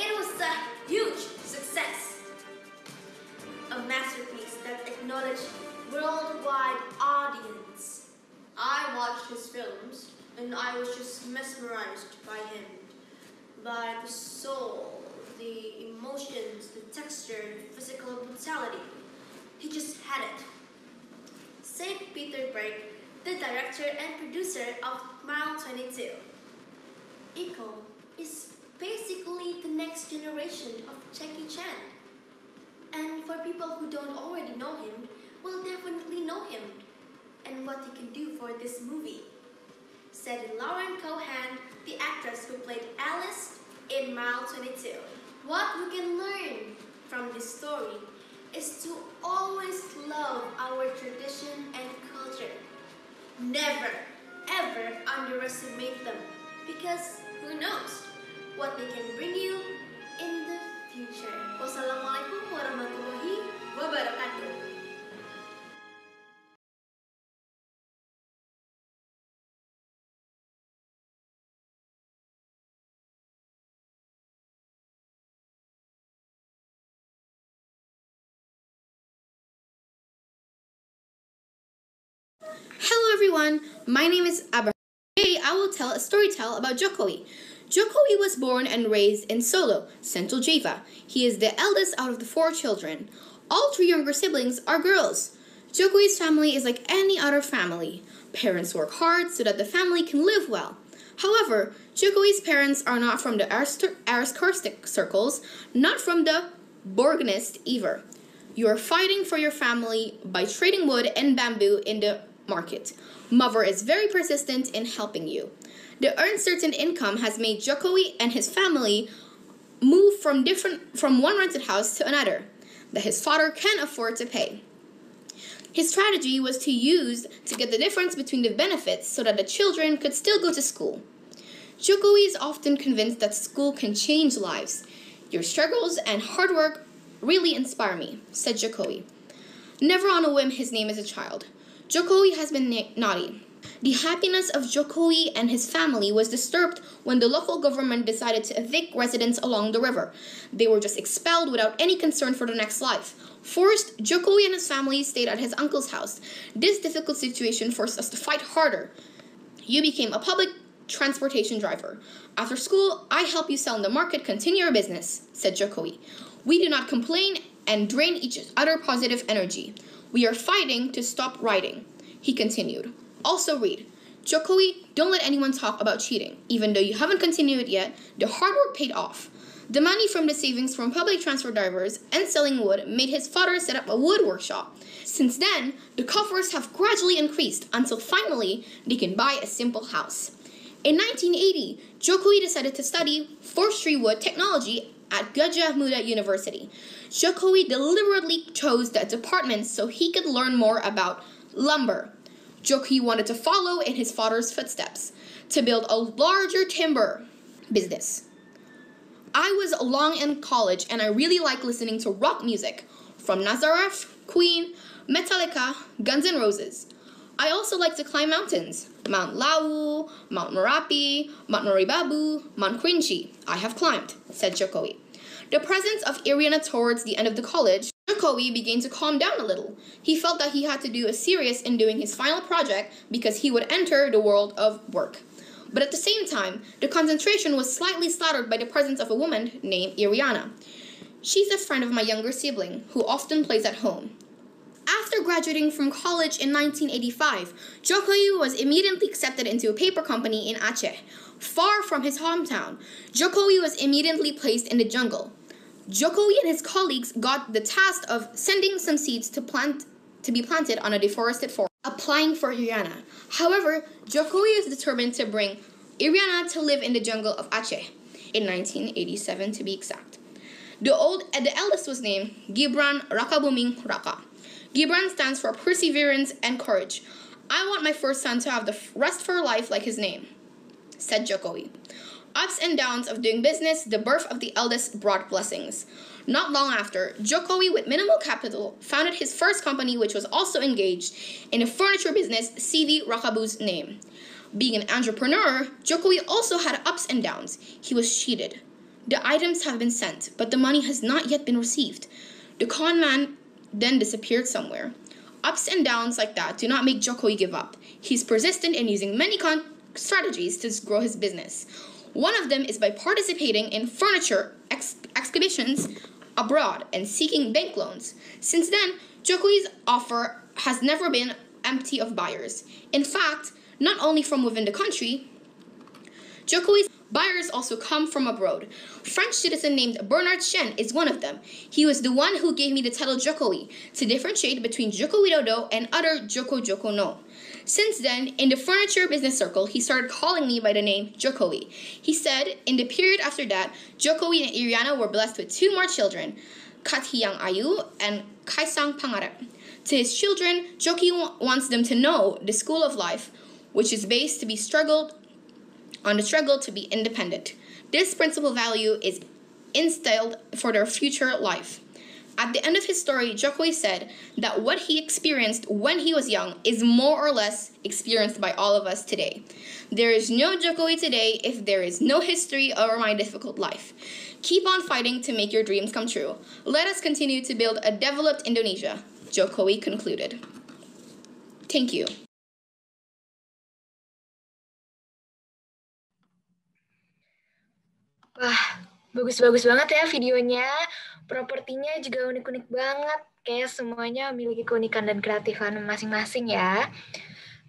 It was a huge success. A masterpiece that acknowledged worldwide audience. I watched his films and I was just mesmerized by him, by the soul, the emotions, the texture, the physical brutality. He just had it. Said Peter Berg, the director and producer of Mile 22. Iko is basically the next generation of Jackie Chan. And for people who don't already know him, will definitely know him and what he can do for this movie. Said Lauren Cohan, the actress who played Alice in Mile 22. What we can learn from this story is to always love our tradition and culture. Never, ever underestimate them, because who knows what they can bring you in the future. Wassalamualaikum warahmatullahi wabarakatuh. Hello everyone, my name is Abraham. Today I will tell a story about Jokowi. Jokowi was born and raised in Solo, Central Java. He is the eldest out of the 4 children. All 3 younger siblings are girls. Jokowi's family is like any other family. Parents work hard so that the family can live well. However, Jokowi's parents are not from the aristocratic circles, not from the Borgnist either. You are fighting for your family by trading wood and bamboo in the market. Mother is very persistent in helping you. The uncertain income has made Jokowi and his family move from one rented house to another that his father can afford to pay. His strategy was to get the difference between the benefits so that the children could still go to school. Jokowi is often convinced that school can change lives. Your struggles and hard work really inspire me, said Jokowi. Never on a whim his name as a child. Jokowi has been naughty. The happiness of Jokowi and his family was disturbed when the local government decided to evict residents along the river. They were just expelled without any concern for the next life. Forced, Jokowi and his family stayed at his uncle's house. This difficult situation forced us to fight harder. You became a public transportation driver. After school, I help you sell in the market, continue your business, said Jokowi. We do not complain and drain each other positive energy. We are fighting to stop riding, he continued. Also read, Jokowi, don't let anyone talk about cheating. Even though you haven't continued it yet, the hard work paid off. The money from the savings from public transport drivers and selling wood made his father set up a wood workshop. Since then, the coffers have gradually increased until finally they can buy a simple house. In 1980, Jokowi decided to study forestry wood technology at Gajah Mada University. Jokowi deliberately chose that department so he could learn more about lumber. Jokowi wanted to follow in his father's footsteps to build a larger timber business. I was long in college and I really like listening to rock music from Nazareth, Queen, Metallica, Guns N' Roses. I also like to climb mountains. Mount Lawu, Mount Merapi, Mount Noribabu, Mount Quincy. I have climbed, said Jokowi. The presence of Iriana towards the end of the college, Jokowi began to calm down a little. He felt that he had to do a serious in doing his final project because he would enter the world of work. But at the same time, the concentration was slightly slattered by the presence of a woman named Iriana. She's a friend of my younger sibling who often plays at home. After graduating from college in 1985, Jokowi was immediately accepted into a paper company in Aceh. Far from his hometown, Jokowi was immediately placed in the jungle. Jokowi and his colleagues got the task of sending some seeds to be planted on a deforested forest, applying for Iriana. However, Jokowi is determined to bring Iriana to live in the jungle of Aceh, in 1987 to be exact. The eldest was named Gibran Rakabuming Raka. Gibran stands for perseverance and courage. I want my first son to have the rest for life like his name, said Jokowi. Ups and downs of doing business, the birth of the eldest brought blessings. Not long after, Jokowi, with minimal capital, founded his first company which was also engaged in a furniture business, CV Rakabu's name. Being an entrepreneur, Jokowi also had ups and downs. He was cheated. The items have been sent, but the money has not yet been received. The con man then disappeared somewhere. Ups and downs like that do not make Jokowi give up. He's persistent in using many strategies to grow his business. One of them is by participating in furniture exhibitions abroad and seeking bank loans. Since then, Jokowi's offer has never been empty of buyers. In fact, not only from within the country, Jokowi's buyers also come from abroad. French citizen named Bernard Chen is one of them. He was the one who gave me the title Jokowi to differentiate between Joko Widodo and other Joko no. Since then, in the furniture business circle, he started calling me by the name Jokowi. He said, in the period after that, Jokowi and Iriana were blessed with 2 more children, Kathiyang Ayu and Kaisang Pangarep. To his children, Jokowi wants them to know the school of life, which is based to be on the struggle to be independent. This principal value is instilled for their future life. At the end of his story, Jokowi said that what he experienced when he was young is more or less experienced by all of us today. There is no Jokowi today if there is no history or my difficult life. Keep on fighting to make your dreams come true. Let us continue to build a developed Indonesia, Jokowi concluded. Thank you. Wah, bagus-bagus banget ya videonya. Propertinya juga unik-unik banget. Kayak semuanya memiliki keunikan dan kreatifan masing-masing ya.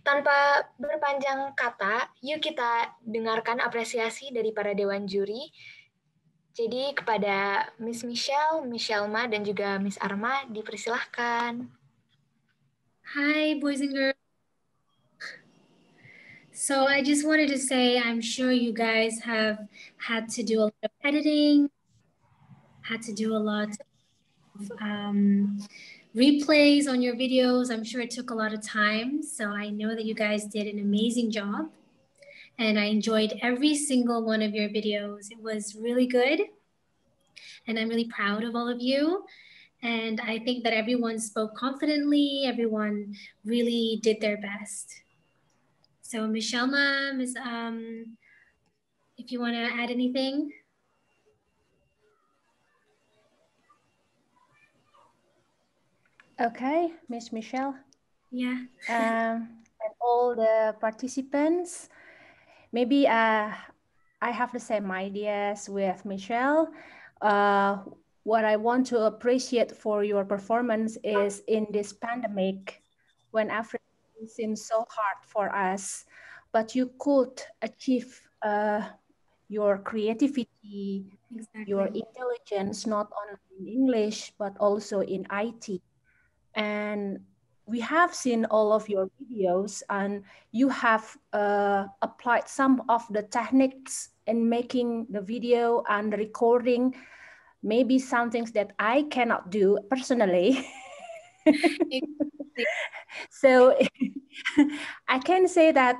Tanpa berpanjang kata, yuk kita dengarkan apresiasi dari para dewan juri. Jadi kepada Miss Michelle, Miss Shelma, dan juga Miss Arma dipersilahkan. Hi, boys and girls. So I just wanted to say, I'm sure you guys have had to do a lot of editing, had to do a lot of replays on your videos. I'm sure it took a lot of time. So I know that you guys did an amazing job. And I enjoyed every single one of your videos. It was really good. And I'm really proud of all of you. And I think that everyone spoke confidently. Everyone really did their best. So Michelle, if you want to add anything. Okay, Miss Michelle. Yeah. And all the participants, maybe I have the same ideas with Michelle. What I want to appreciate for your performance is in this pandemic, when everything seems so hard for us, but you could achieve your creativity, your intelligence, not only in English, but also in IT. And we have seen all of your videos, and you have applied some of the techniques in making the video and recording, maybe some things that I cannot do personally. So I can say that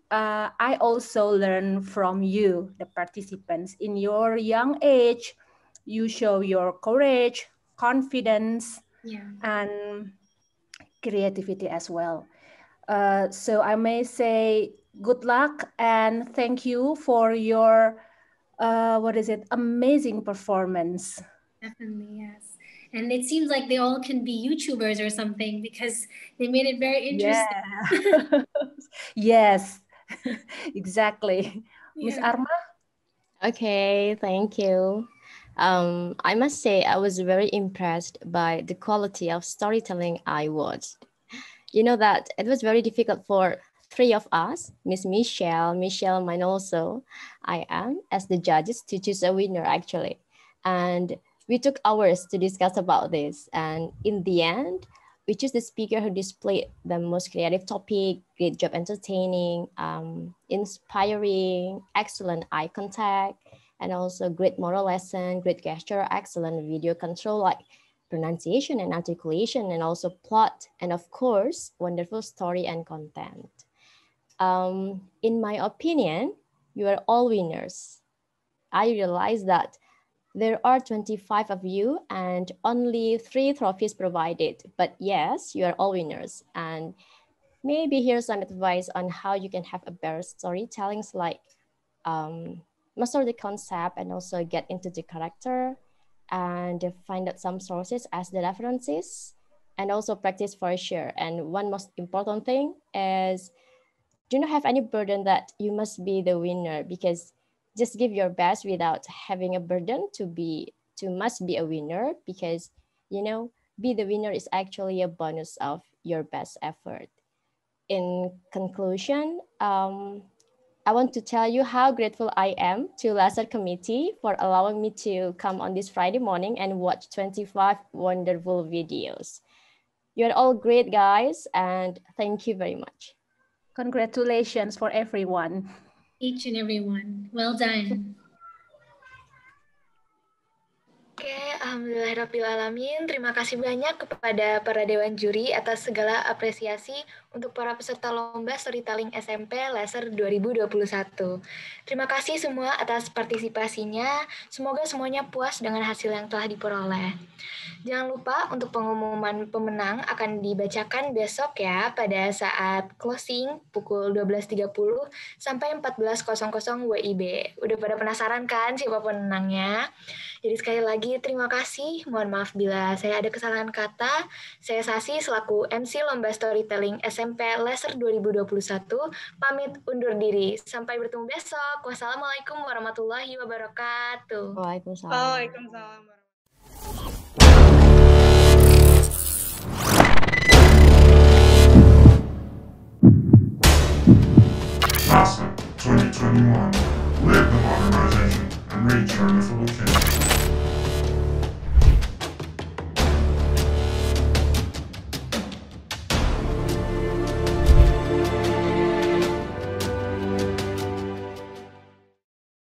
I also learn from you, the participants. In your young age, you show your courage, confidence, and creativity as well. So I may say good luck and thank you for your amazing performance. Definitely, yes. And it seems like they all can be YouTubers or something because they made it very interesting. Yeah. Yes, exactly. Miss Yeah. Arma? Okay, thank you. I must say I was very impressed by the quality of storytelling I watched. You know that it was very difficult for three of us, Miss Michelle, mine also, I am, as the judges to choose a winner actually. And we took hours to discuss about this. And in the end, we choose the speaker who displayed the most creative topic, great job entertaining, inspiring, excellent eye contact, and also great moral lesson, great gesture, excellent video control, like pronunciation and articulation, and also plot, and of course, wonderful story and content. In my opinion, you are all winners. I realize that there are 25 of you and only 3 trophies provided, but yes, you are all winners. And maybe here's some advice on how you can have a better storytelling, like master the concept and also get into the character, and find out some sources as the references, and also practice for sure. And one most important thing is do not have any burden that you must be the winner, because just give your best without having a burden to must be a winner, because you know, be the winner is actually a bonus of your best effort. In conclusion, I want to tell you how grateful I am to LASER committee for allowing me to come on this Friday morning and watch 25 wonderful videos. You're all great guys, and thank you very much. Congratulations for everyone. Each and every one. Well done. Oke, alhamdulillahirrahmanirrahim. Terima kasih banyak kepada para dewan juri atas segala apresiasi untuk para peserta lomba storytelling SMP LASER 2021. Terima kasih semua atas partisipasinya. Semoga semuanya puas dengan hasil yang telah diperoleh. Jangan lupa untuk pengumuman pemenang akan dibacakan besok ya pada saat closing pukul 12.30 sampai 14.00 WIB. Udah pada penasaran kan siapa pemenangnya? Jadi sekali lagi terima kasih. Mohon maaf bila saya ada kesalahan kata. Saya Sasi selaku MC Lomba Storytelling SMP Leser 2021 pamit undur diri. Sampai bertemu besok. Wassalamualaikum warahmatullahi wabarakatuh. Waalaikumsalam. Waalaikumsalam.